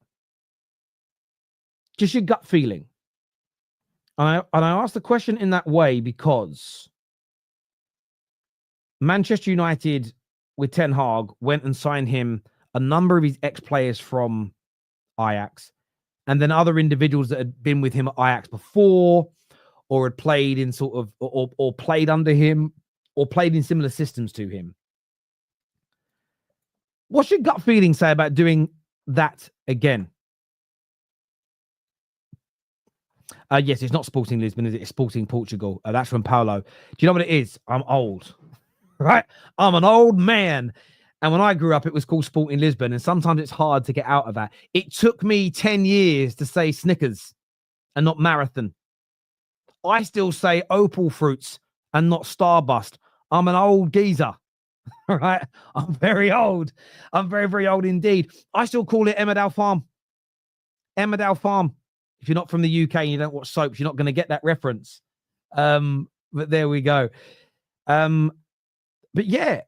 Just your gut feeling. And I asked the question in that way because Manchester United with Ten Hag went and signed him a number of his ex-players from Ajax, and then other individuals that had been with him at Ajax before, or had played in sort of, or played under him, or played in similar systems to him. What's your gut feeling say about doing that again? Yes, it's not Sporting Lisbon, is it? It's Sporting Portugal. That's from Paulo. Do you know what it is? I'm old, right? I'm an old man. And when I grew up, it was called Sporting Lisbon. And sometimes it's hard to get out of that. It took me 10 years to say Snickers and not Marathon. I still say Opal Fruits and not Starburst. I'm an old geezer, right? I'm very old. I'm very, very old indeed. I still call it Emmerdale Farm. Emmerdale Farm. If you're not from the UK and you don't watch soaps, you're not going to get that reference. But there we go. But yeah,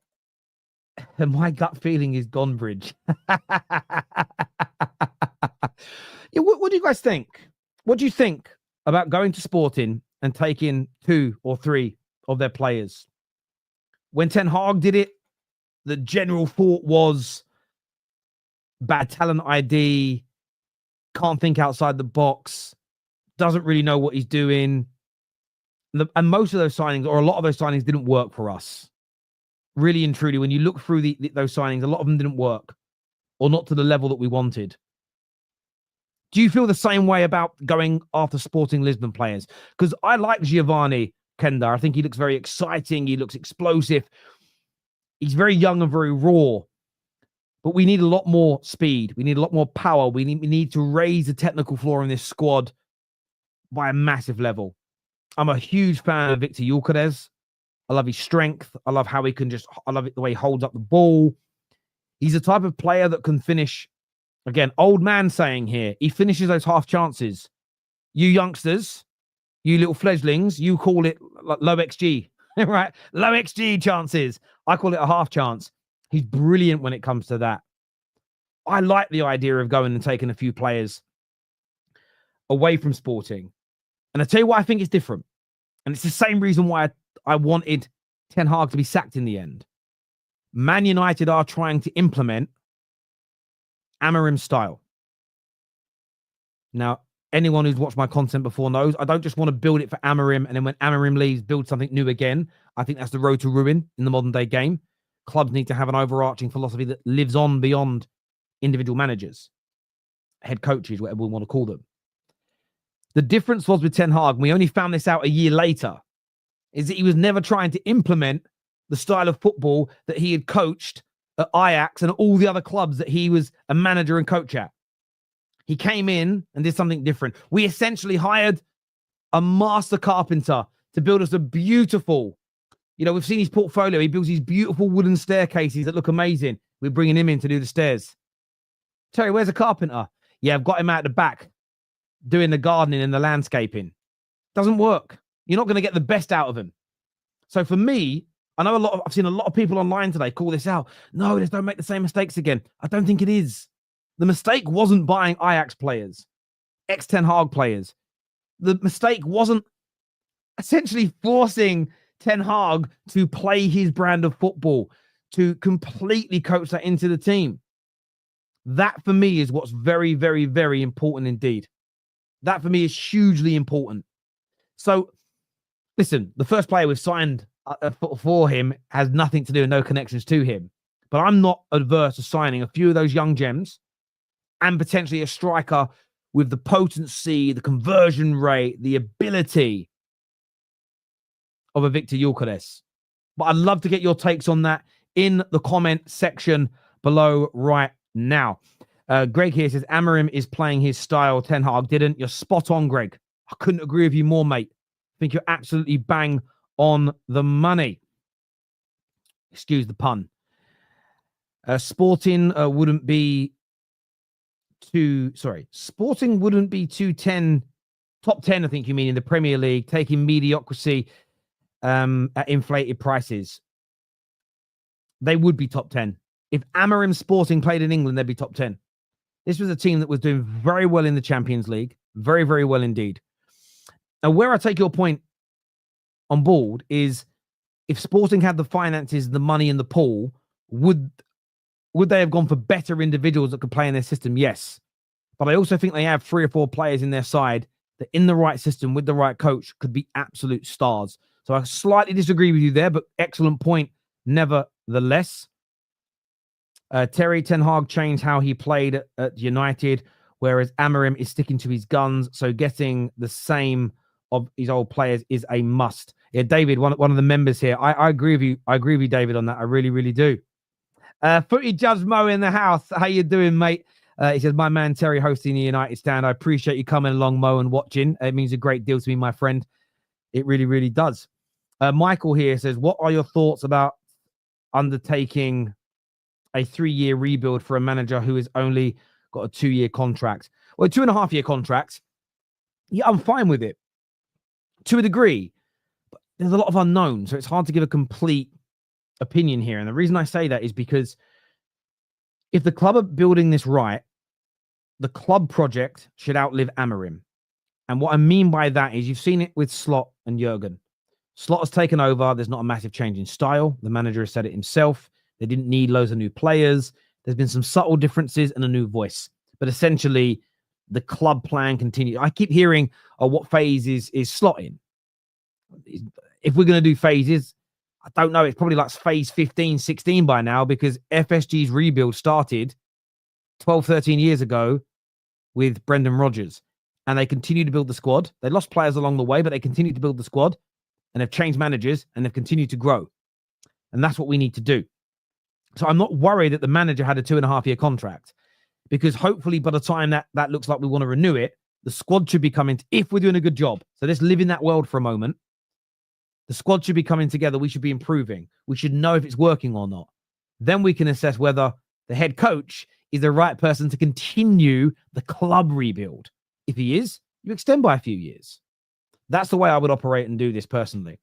my gut feeling is Gonbridge. Yeah, what do you guys think? What do you think about going to Sporting and taking 2 or 3 of their players? When Ten Hag did it, the general thought was bad talent ID, can't think outside the box, doesn't really know what he's doing. And most of those signings, or a lot of those signings, didn't work for us. Really and truly, when you look through those signings, a lot of them didn't work, or not to the level that we wanted. Do you feel the same way about going after Sporting Lisbon players? Because I like Giovanni Kenda. I think he looks very exciting. He looks explosive. He's very young and very raw. But we need a lot more speed. We need a lot more power. We need to raise the technical floor in this squad by a massive level. I'm a huge fan of Victor Gyökeres. I love his strength. I love how he can I love it the way he holds up the ball. He's the type of player that can finish, again, old man saying here, he finishes those half chances. You youngsters, you little fledglings, you call it low XG, right? Low XG chances. I call it a half chance. He's brilliant when it comes to that. I like the idea of going and taking a few players away from Sporting. And I tell you why I think it's different. And it's the same reason why I wanted Ten Hag to be sacked in the end. Man United are trying to implement Amorim style. Now, anyone who's watched my content before knows I don't just want to build it for Amorim and then when Amorim leaves, build something new again. I think that's the road to ruin in the modern day game. Clubs need to have an overarching philosophy that lives on beyond individual managers, head coaches, whatever we want to call them. The difference was with Ten Hag, and we only found this out a year later, is that he was never trying to implement the style of football that he had coached at Ajax and all the other clubs that he was a manager and coach at. He came in and did something different. We essentially hired a master carpenter to build us a beautiful, we've seen his portfolio. He builds these beautiful wooden staircases that look amazing. We're bringing him in to do the stairs. Terry, where's a carpenter? Yeah, I've got him out the back doing the gardening and the landscaping. Doesn't work. You're not going to get the best out of him. So for me, I've seen a lot of people online today call this out. No, just don't make the same mistakes again. I don't think it is. The mistake wasn't buying Ajax players, ex-Ten Hag players. The mistake wasn't essentially forcing Ten Hag to play his brand of football, to completely coach that into the team. That for me is what's very, very, very important indeed. That for me is hugely important. So, listen, the first player we've signed for him has nothing to do and no connections to him. But I'm not adverse to signing a few of those young gems and potentially a striker with the potency, the conversion rate, the ability of a Victor Gyökeres. But I'd love to get your takes on that in the comment section below right now. Greg here says, Amorim is playing his style. Ten Hag didn't. You're spot on, Greg. I couldn't agree with you more, mate. I think you're absolutely bang on the money. Excuse the pun. Sporting wouldn't be Sporting wouldn't be top 10, I think you mean, in the Premier League, taking mediocrity at inflated prices. They would be top 10. If Amorim Sporting played in England, they'd be top 10. This was a team that was doing very well in the Champions League. Very, very well indeed. And where I take your point on board is if Sporting had the finances, the money in the pool, would they have gone for better individuals that could play in their system? Yes. But I also think they have 3 or 4 players in their side that in the right system with the right coach could be absolute stars. So I slightly disagree with you there, but excellent point nevertheless. Terry, Ten Hag changed how he played at United, whereas Amorim is sticking to his guns. So getting the same of his old players is a must. Yeah, David, one of the members here. I agree with you. I agree with you, David, on that. I really, really do. Footy Judge Mo in the house. How you doing, mate? He says, my man Terry hosting the United stand. I appreciate you coming along, Mo, and watching. It means a great deal to me, my friend. It really, really does. Michael here says, what are your thoughts about undertaking a 3-year rebuild for a manager who has only got a 2-year contract? Well, a 2.5-year contract. Yeah, I'm fine with it to a degree. But there's a lot of unknowns, so it's hard to give a complete opinion here. And the reason I say that is because if the club are building this right, the club project should outlive Amorim. And what I mean by that is you've seen it with Slot and Jurgen. Slot has taken over. There's not a massive change in style. The manager has said it himself. They didn't need loads of new players. There's been some subtle differences and a new voice. But essentially, the club plan continues. I keep hearing, what phase is Slot in? If we're going to do phases, I don't know. It's probably like phase 15, 16 by now because FSG's rebuild started 12, 13 years ago with Brendan Rodgers. And they continue to build the squad. They lost players along the way, but they continue to build the squad. And they've changed managers and they've continued to grow. And that's what we need to do. So I'm not worried that the manager had a 2.5-year contract because hopefully by the time that looks like we want to renew it, the squad should be coming, if we're doing a good job. So let's live in that world for a moment. The squad should be coming together. We should be improving. We should know if it's working or not. Then we can assess whether the head coach is the right person to continue the club rebuild. If he is, you extend by a few years. That's the way I would operate and do this personally.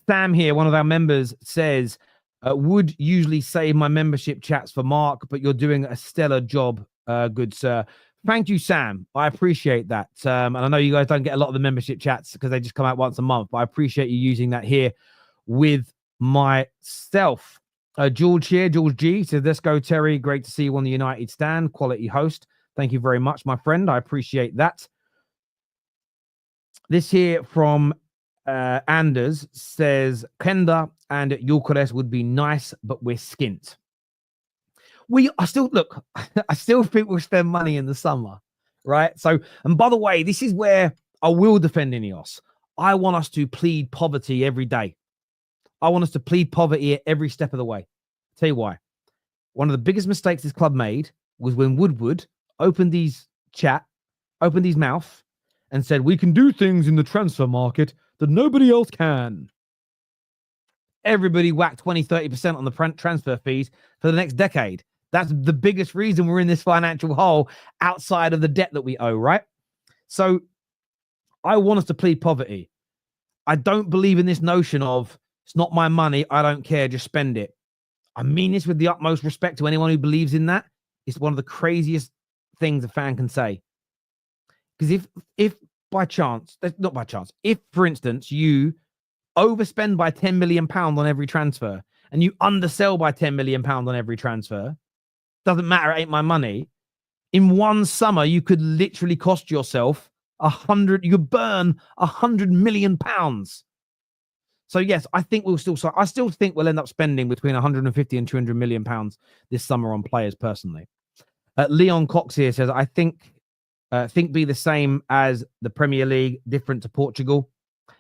Sam here, one of our members, says, would usually save my membership chats for Mark, but you're doing a stellar job, good sir. Thank you, Sam. I appreciate that. And I know you guys don't get a lot of the membership chats because they just come out once a month, but I appreciate you using that here with myself. George here, George G says, let's go, Terry. Great to see you on the United stand. Quality host. Thank you very much, my friend. I appreciate that. This here from Anders says, Kenda and Gyökeres would be nice, but we're skint. I still think we'll spend money in the summer, right? So, and by the way, this is where I will defend INEOS. I want us to plead poverty every day. I want us to plead poverty every step of the way. I'll tell you why. One of the biggest mistakes this club made was when Woodward opened his mouth and said, we can do things in the transfer market that nobody else can. Everybody whacked 20, 30% on the transfer fees for the next decade. That's the biggest reason we're in this financial hole outside of the debt that we owe, right? So I want us to plead poverty. I don't believe in this notion of, it's not my money, I don't care, just spend it. I mean this with the utmost respect to anyone who believes in that. It's one of the craziest things a fan can say. Because if by chance, not by chance, if, for instance, you overspend by £10 million on every transfer and you undersell by £10 million on every transfer, doesn't matter, it ain't my money. In one summer, you could literally cost yourself you could burn £100 million. So yes, I think I still think we'll end up spending between 150 and 200 million pounds this summer on players personally. Leon Cox here says, I think be the same as the Premier League, different to Portugal.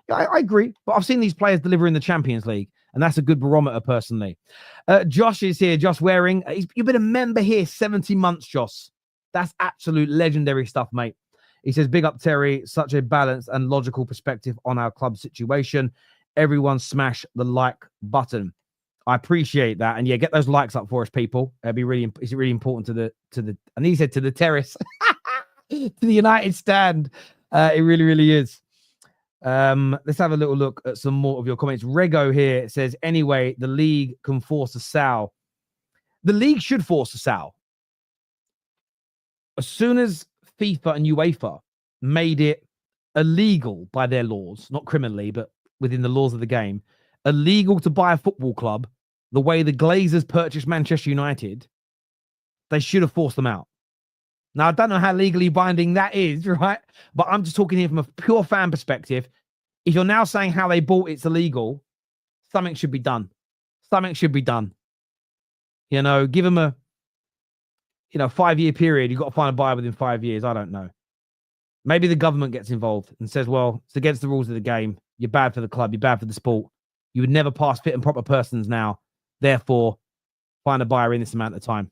Yeah, I agree, but I've seen these players deliver in the Champions League, and that's a good barometer personally. Josh is here, Josh Waring. You've been a member here 70 months, Josh. That's absolute legendary stuff, mate. He says, big up, Terry. Such a balanced and logical perspective on our club situation. Everyone smash the like button. I appreciate that. And yeah, get those likes up for us, people. It's really important to the, and he said to the terrace, to the United stand. It really, really is. Let's have a little look at some more of your comments. Rego here says, anyway, the league can force a SAL. The league should force a SAL. As soon as FIFA and UEFA made it illegal by their laws, not criminally, but within the laws of the game, illegal to buy a football club the way the Glazers purchased Manchester United, they should have forced them out. Now, I don't know how legally binding that is, right? But I'm just talking here from a pure fan perspective. If you're now saying how they bought it's illegal, something should be done. Something should be done. You know, give them a 5-year period. You've got to find a buyer within 5 years. I don't know. Maybe the government gets involved and says, well, it's against the rules of the game. You're bad for the club. You're bad for the sport. You would never pass fit and proper persons now. Therefore, find a buyer in this amount of time.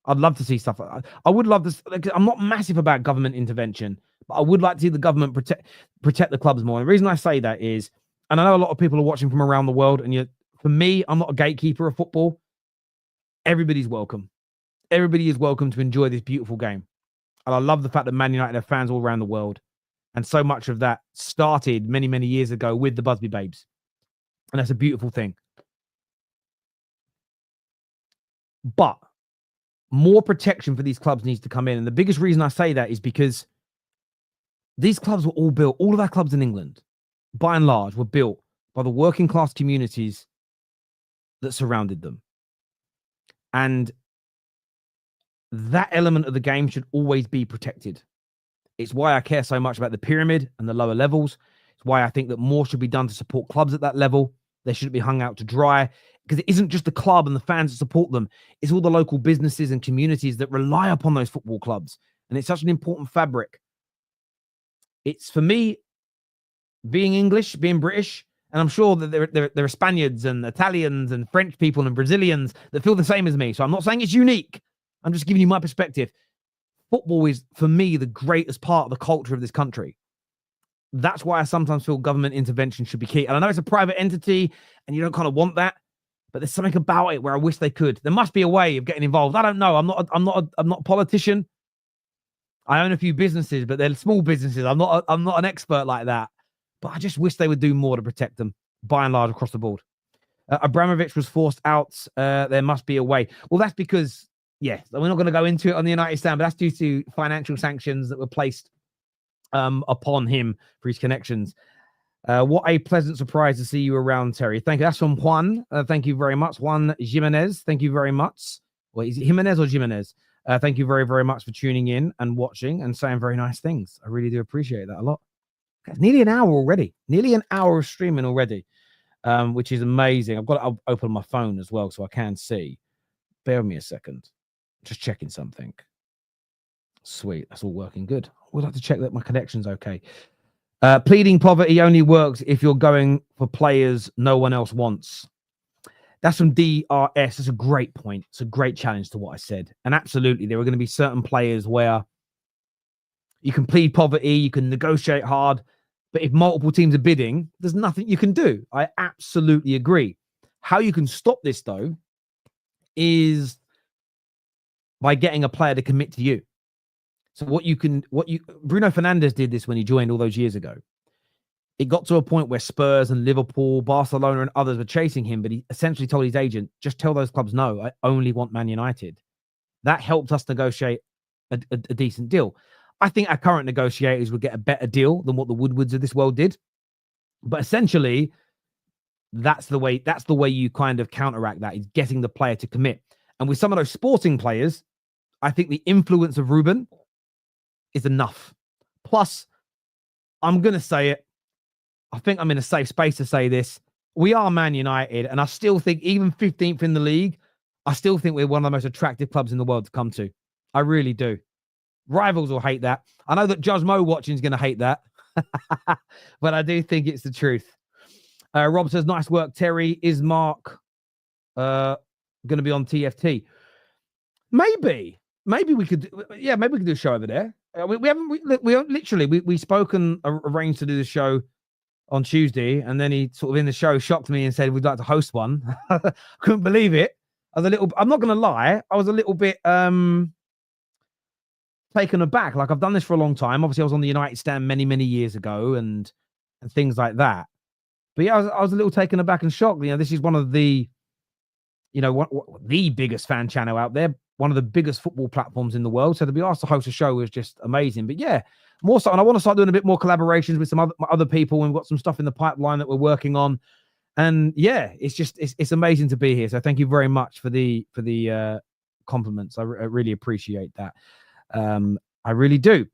I'd love to see stuff like that. I would love to. I'm not massive about government intervention, but I would like to see the government protect the clubs more. And the reason I say that is, and I know a lot of people are watching from around the world, and for me, I'm not a gatekeeper of football. Everybody's welcome. Everybody is welcome to enjoy this beautiful game. And I love the fact that Man United have fans all around the world. And so much of that started many, many years ago with the Busby Babes. And that's a beautiful thing. But more protection for these clubs needs to come in. And the biggest reason I say that is because these clubs were all built, all of our clubs in England, by and large, were built by the working class communities that surrounded them. And that element of the game should always be protected. It's why I care so much about the pyramid and the lower levels. It's why I think that more should be done to support clubs at that level. They shouldn't be hung out to dry, because it isn't just the club and the fans that support them. It's all the local businesses and communities that rely upon those football clubs. And it's such an important fabric. It's, for me, being English, being British, and I'm sure that there are Spaniards and Italians and French people and Brazilians that feel the same as me. So I'm not saying it's unique. I'm just giving you my perspective. Football is, for me, the greatest part of the culture of this country. That's why I sometimes feel government intervention should be key. And I know it's a private entity and you don't kind of want that, but there's something about it where I wish they could. There must be a way of getting involved. I don't know. I'm not a politician. I own a few businesses, but they're small businesses. I'm not an expert like that. But I just wish they would do more to protect them, by and large, across the board. Abramovich was forced out. There must be a way. Well, that's because, yeah, we're not going to go into it on the United stand, but that's due to financial sanctions that were placed upon him for his connections. What a pleasant surprise to see you around, Terry. Thank you. That's from Juan. Thank you very much. Juan Jimenez. Thank you very much. Wait, is it Jimenez or Jimenez? Thank you very, very much for tuning in and watching and saying very nice things. I really do appreciate that a lot. It's nearly an hour already. Nearly an hour of streaming already, which is amazing. I've got to open my phone as well so I can see. Bear with me a second. Just checking something. Sweet. That's all working good. I would like to check that my connection's okay. Pleading poverty only works if you're going for players no one else wants. That's from DRS. That's a great point. It's a great challenge to what I said. And absolutely, there are going to be certain players where you can plead poverty, you can negotiate hard, but if multiple teams are bidding, there's nothing you can do. I absolutely agree. How you can stop this, though, is by getting a player to commit to you. So Bruno Fernandes did this when he joined all those years ago. It got to a point where Spurs and Liverpool, Barcelona and others were chasing him, but he essentially told his agent, just tell those clubs, no, I only want Man United. That helped us negotiate a decent deal. I think our current negotiators would get a better deal than what the Woodwards of this world did. But essentially, that's the way you kind of counteract that, is getting the player to commit. And with some of those sporting players, I think the influence of Ruben is enough. Plus, I'm going to say it. I think I'm in a safe space to say this. We are Man United, and I still think, even 15th in the league, I still think we're one of the most attractive clubs in the world to come to. I really do. Rivals will hate that. I know that Judge Mo watching is going to hate that, but I do think it's the truth. Rob says, nice work, Terry. Is Mark going to be on TFT? Maybe we could. Yeah, maybe we could do a show over there. We spoke and arranged to do the show on Tuesday, and then he sort of in the show shocked me and said we'd like to host one. Couldn't believe it. I'm not going to lie, I was a little bit taken aback. Like, I've done this for a long time. Obviously, I was on the United stand many years ago and things like that. But yeah, I was a little taken aback and shocked. This is one of the, the biggest fan channel out there, one of the biggest football platforms in the world. So to be asked to host a show was just amazing. But yeah, more so, and I want to start doing a bit more collaborations with some other people, and we've got some stuff in the pipeline that we're working on. And yeah, it's amazing to be here. So thank you very much for the compliments. I really appreciate that. I really do.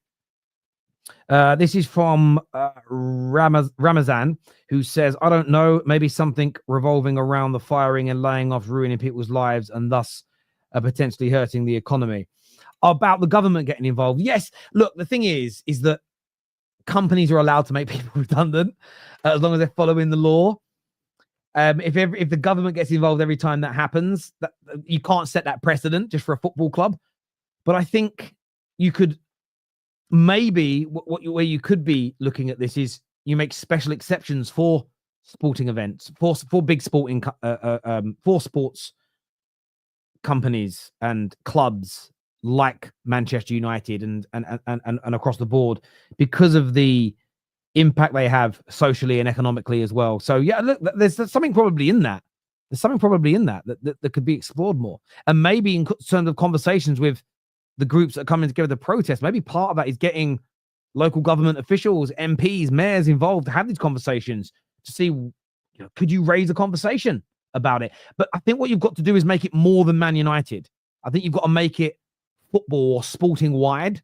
This is from Ramazan, who says, I don't know, maybe something revolving around the firing and laying off, ruining people's lives, and thus potentially hurting the economy. About the government getting involved. Yes, look, the thing is that companies are allowed to make people redundant as long as they're following the law. If the government gets involved every time that happens, you can't set that precedent just for a football club. But I think you could maybe where you could be looking at this is you make special exceptions for sporting events, for big sporting for sports companies and clubs like Manchester United and across the board, because of the impact they have socially and economically as well. So yeah, look, there's something probably in that. There's something probably in that could be explored more, and maybe in terms of conversations with the groups that are coming together to protest, maybe part of that is getting local government officials, MPs, mayors involved to have these conversations to see, could you raise a conversation about it? But I think what you've got to do is make it more than Man United. I think you've got to make it football or sporting wide.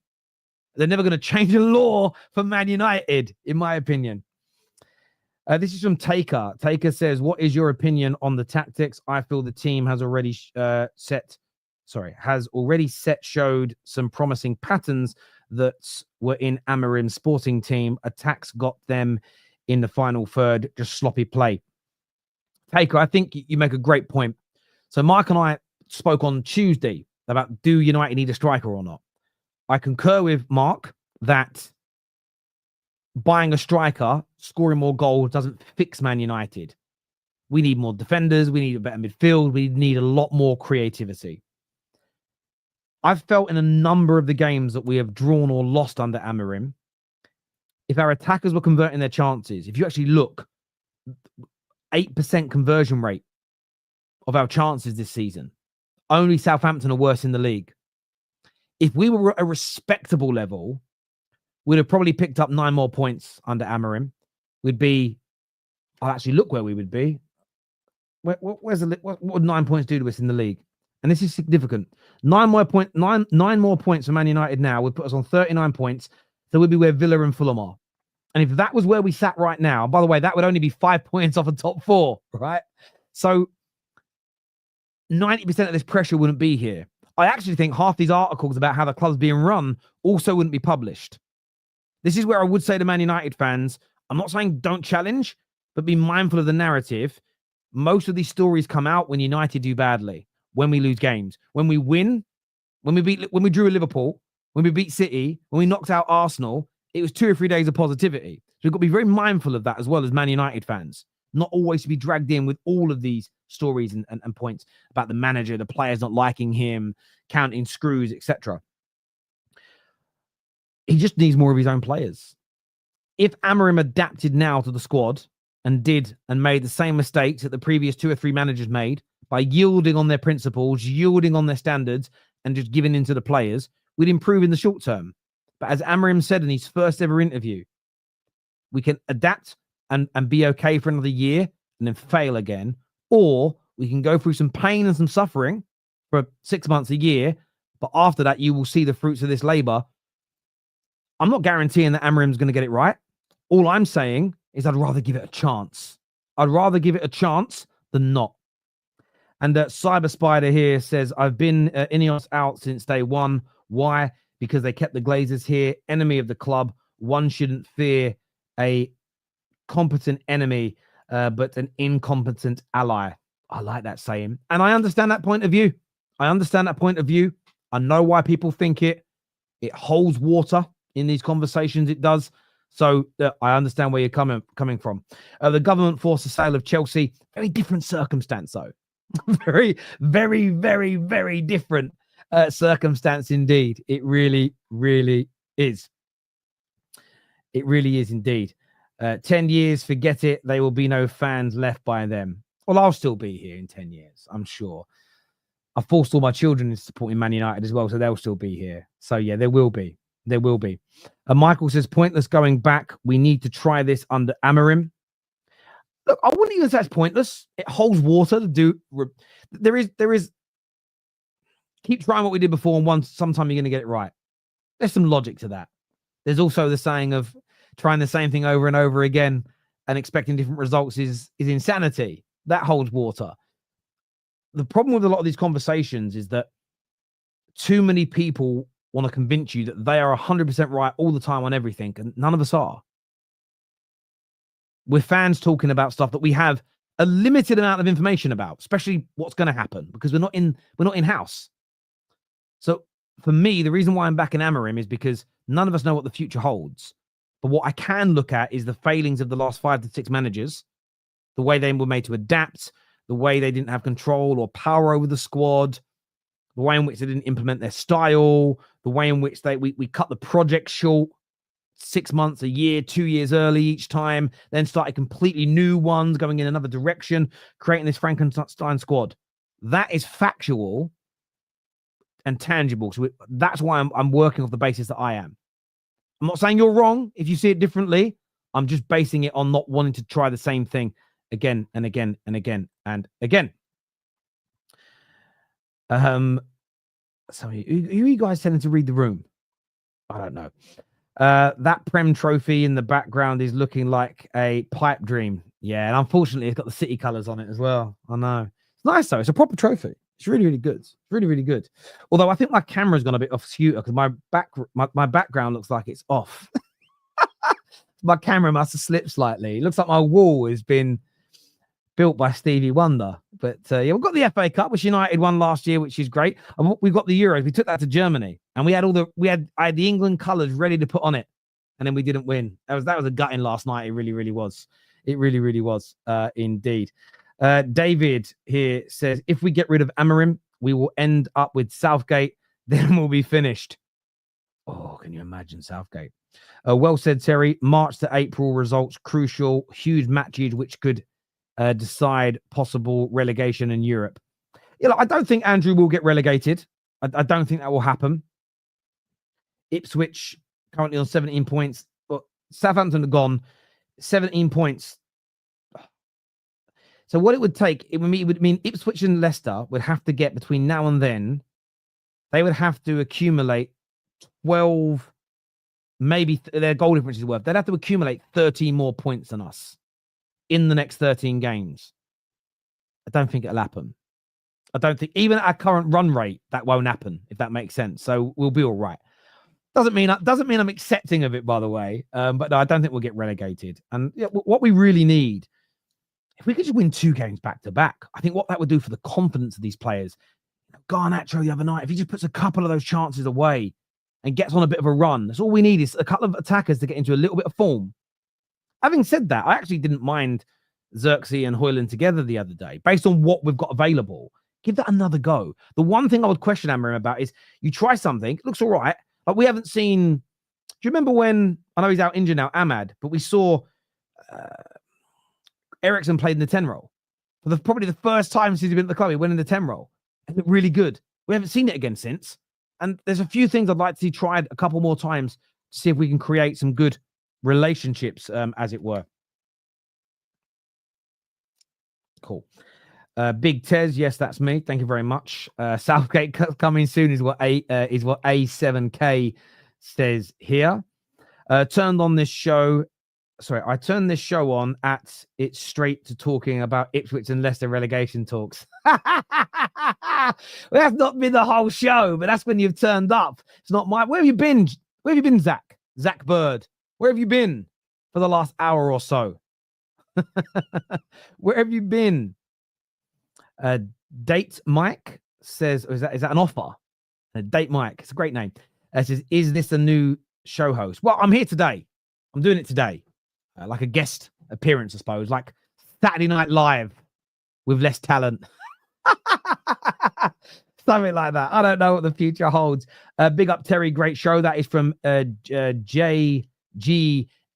They're never going to change the law for Man United, in my opinion. This is from Taker. Taker says, what is your opinion on the tactics? I feel the team has already showed some promising patterns that were in Amorim's sporting team. Attacks got them in the final third, just sloppy play. Taker, I think you make a great point. So Mark and I spoke on Tuesday about, do United need a striker or not? I concur with Mark that buying a striker, scoring more goals doesn't fix Man United. We need more defenders. We need a better midfield. We need a lot more creativity. I've felt in a number of the games that we have drawn or lost under Amorim, if our attackers were converting their chances, if you actually look, 8% conversion rate of our chances this season. Only Southampton are worse in the league. If we were at a respectable level, we'd have probably picked up 9 more points under Amorim. I'll actually look where we would be. What would 9 points do to us in the league? And this is significant. 9 more points for Man United now would put us on 39 points. So we'd be where Villa and Fulham are. And if that was where we sat right now, by the way, that would only be 5 points off the top 4, right? So 90% of this pressure wouldn't be here. I actually think half these articles about how the club's being run also wouldn't be published. This is where I would say to Man United fans, I'm not saying don't challenge, but be mindful of the narrative. Most of these stories come out when United do badly, when we lose games, when we win, when we drew with Liverpool, when we beat City, when we knocked out Arsenal. It was 2 or 3 days of positivity. So we've got to be very mindful of that as well as Man United fans. Not always to be dragged in with all of these stories and points about the manager, the players not liking him, counting screws, etc. He just needs more of his own players. If Amorim adapted now to the squad and made the same mistakes that the previous 2 or 3 managers made by yielding on their principles, yielding on their standards, and just giving in to the players, we'd improve in the short term. But as Amorim said in his first ever interview, we can adapt and be okay for another year and then fail again, or we can go through some pain and some suffering for 6 months, a year, but after that, you will see the fruits of this labor. I'm not guaranteeing that Amorim's going to get it right. All I'm saying is I'd rather give it a chance. I'd rather give it a chance than not. And Cyber Spider here says, I've been INEOS out since day one. Why? Because they kept the Glazers here, enemy of the club. One shouldn't fear a competent enemy, but an incompetent ally. I like that saying. And I understand that point of view. I know why people think it. It holds water in these conversations. It does. So I understand where you're coming from. The government forced the sale of Chelsea. Very different circumstance, though. Very, very, very, very different circumstance indeed. It really, really is. It really is indeed. 10 years, forget it. There will be no fans left by them. Well, I'll still be here in 10 years, I'm sure. I've forced all my children into supporting Man United as well, so they'll still be here. So, yeah, there will be. There will be. Michael says, pointless going back. We need to try this under Amorim. Look, I wouldn't even say it's pointless. It holds water to do. There is. Keep trying what we did before, and sometime you're going to get it right. There's some logic to that. There's also the saying of trying the same thing over and over again and expecting different results is insanity. That holds water. The problem with a lot of these conversations is that too many people want to convince you that they are 100% right all the time on everything, and none of us are. We're fans talking about stuff that we have a limited amount of information about, especially what's going to happen, because we're not in-house. So for me, the reason why I'm back in Amorim is because none of us know what the future holds. But what I can look at is the failings of the last 5 to 6 managers, the way they were made to adapt, the way they didn't have control or power over the squad, the way in which they didn't implement their style, the way in which we cut the project short 6 months, a year, 2 years early each time, then started completely new ones going in another direction, creating this Frankenstein squad. That is factual and tangible. So that's why I'm working off the basis that I am. I'm not saying you're wrong if you see it differently. I'm just basing it on not wanting to try the same thing again and again and again and again. So who are you guys telling to read the room? I don't know. That Prem trophy in the background is looking like a pipe dream. Yeah, and unfortunately, it's got the City colours on it as well. I know. It's nice, though. It's a proper trophy. It's really, really good. It's really, really good. Although I think my camera's gone a bit off skewer because my background looks like it's off. My camera must have slipped slightly. It looks like my wall has been built by Stevie Wonder. But yeah, we've got the FA Cup, which United won last year, which is great. And we've got the Euros. We took that to Germany, and I had the England colours ready to put on it, and then we didn't win. That was a gutting last night. It really, really was. It really, really was indeed. David here says, if we get rid of Amorim, we will end up with Southgate. Then we'll be finished. Oh, can you imagine Southgate? Well said, Terry. March to April results crucial. Huge matches which could decide possible relegation in Europe. You know, I don't think Andrew will get relegated. I don't think that will happen. Ipswich currently on 17 points, but Southampton are gone. 17 points. So what it would take, it would mean Ipswich and Leicester would have to get between now and then, they would have to accumulate 12, maybe their goal difference is worth. They'd have to accumulate 13 more points than us in the next 13 games. I don't think it'll happen. I don't think, even at our current run rate, that won't happen, if that makes sense. So we'll be all right. Doesn't mean I'm accepting of it, by the way. But no, I don't think we'll get relegated. And yeah, what we really need, if we could just win 2 games back to back, I think what that would do for the confidence of these players. Garnacho the other night, if he just puts a couple of those chances away and gets on a bit of a run, that's all we need is a couple of attackers to get into a little bit of form. Having said that, I actually didn't mind Xerxes and Højlund together the other day, based on what we've got available. Give that another go. The one thing I would question Amorim about is you try something, it looks all right, but we haven't seen. Do you remember when, I know he's out injured now, Ahmad, but we saw Eriksen played in the 10 role. For probably the first time since he's been at the club, he went in the 10 role. It looked really good. We haven't seen it again since. And there's a few things I'd like to see tried a couple more times to see if we can create some good relationships, as it were. Cool. Big Tez, yes, that's me. Thank you very much. Southgate coming soon is what A7K says here. Turned on this show. Sorry, I turned this show on at it's straight to talking about Ipswich and Leicester relegation talks. Well, that's not been the whole show, but that's when you've turned up. It's not my. Where have you been? Where have you been, Zach? Zach Bird. Where have you been for the last hour or so? Where have you been? Date Mike says, is that an offer? Date Mike, it's a great name. Says, is this a new show host? Well, I'm here today. I'm doing it today, like a guest appearance, I suppose, like Saturday Night Live with less talent, something like that. I don't know what the future holds. Big up Terry, great show. That is from JG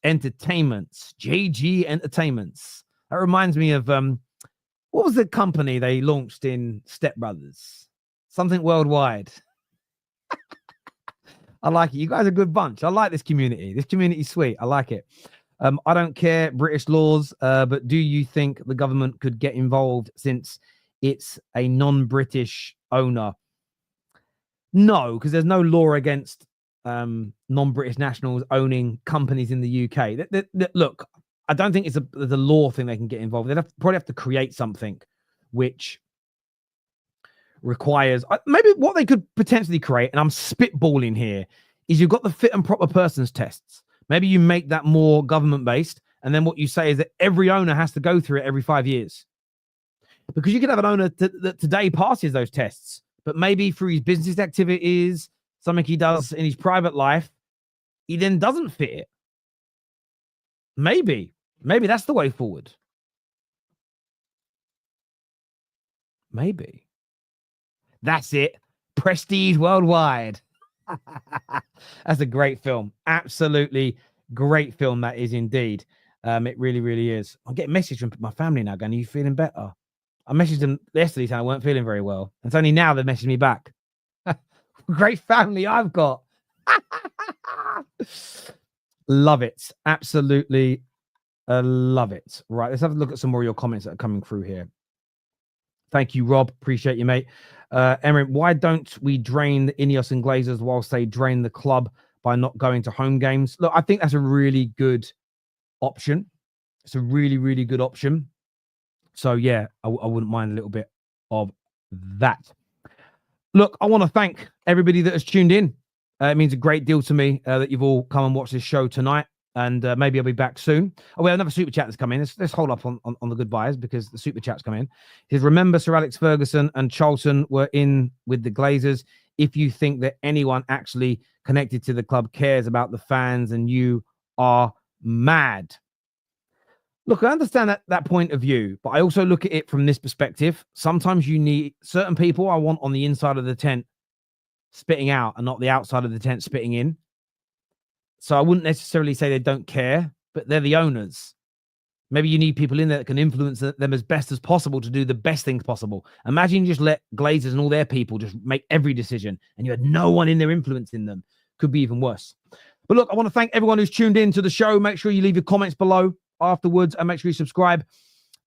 Entertainments. JG Entertainments. That reminds me of what was the company they launched in Step Brothers? Something Worldwide. I like it. You guys are a good bunch. I like this community. This community's sweet. I like it. I don't care British laws, but do you think the government could get involved since it's a non-British owner? No, because there's no law against non-British nationals owning companies in the UK. Look, I don't think it's a law thing they can get involved. They'd probably have to create something which requires maybe what they could potentially create. And I'm spitballing here is you've got the fit and proper persons tests. Maybe you make that more government based. And then what you say is that every owner has to go through it every 5 years, because you could have an owner that today passes those tests, but maybe through his business activities, something he does in his private life, he then doesn't fit it. Maybe that's the way forward. Maybe. That's it. Prestige Worldwide. That's a great film. Absolutely great film. That is indeed. It really, really is. I'm getting messages from my family now going, are you feeling better? I messaged them yesterday saying I weren't feeling very well. It's only now they messaged me back. Great family I've got. Love it. Absolutely love it. Right, let's have a look at some more of your comments that are coming through here. Thank you, Rob. Appreciate you, mate. Emery, why don't we drain the INEOS and Glazers whilst they drain the club by not going to home games? Look, I think that's a really good option. It's a really, really good option. So, yeah, I wouldn't mind a little bit of that. Look, I want to thank everybody that has tuned in. It means a great deal to me that you've all come and watched this show tonight. And maybe I'll be back soon. Oh, we have another super chat that's come in. Let's hold up on the goodbyes because the super chat's come in. He says, remember Sir Alex Ferguson and Charlton were in with the Glazers. If you think that anyone actually connected to the club cares about the fans, and you are mad. Look, I understand that point of view, but I also look at it from this perspective. Sometimes you need certain people I want on the inside of the tent spitting out and not the outside of the tent spitting in. So I wouldn't necessarily say they don't care, but they're the owners. Maybe you need people in there that can influence them as best as possible to do the best things possible. Imagine you just let Glazers and all their people just make every decision and you had no one in there influencing them. Could be even worse. But look, I want to thank everyone who's tuned in to the show. Make sure you leave your comments below afterwards and make sure you subscribe.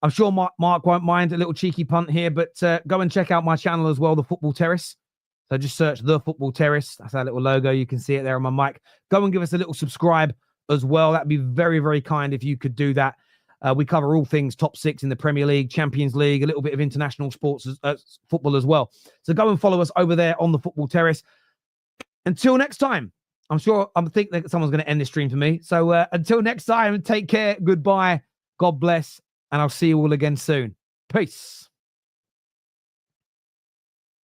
I'm sure Mark won't mind a little cheeky punt here, but go and check out my channel as well, The Football Terrace. So just search The Football Terrace. That's our little logo. You can see it there on my mic. Go and give us a little subscribe as well. That'd be very, very kind if you could do that. We cover all things top six in the Premier League, Champions League, a little bit of international sports, football as well. So go and follow us over there on The Football Terrace. Until next time, I think that someone's going to end this stream for me. So until next time, take care. Goodbye. God bless. And I'll see you all again soon. Peace.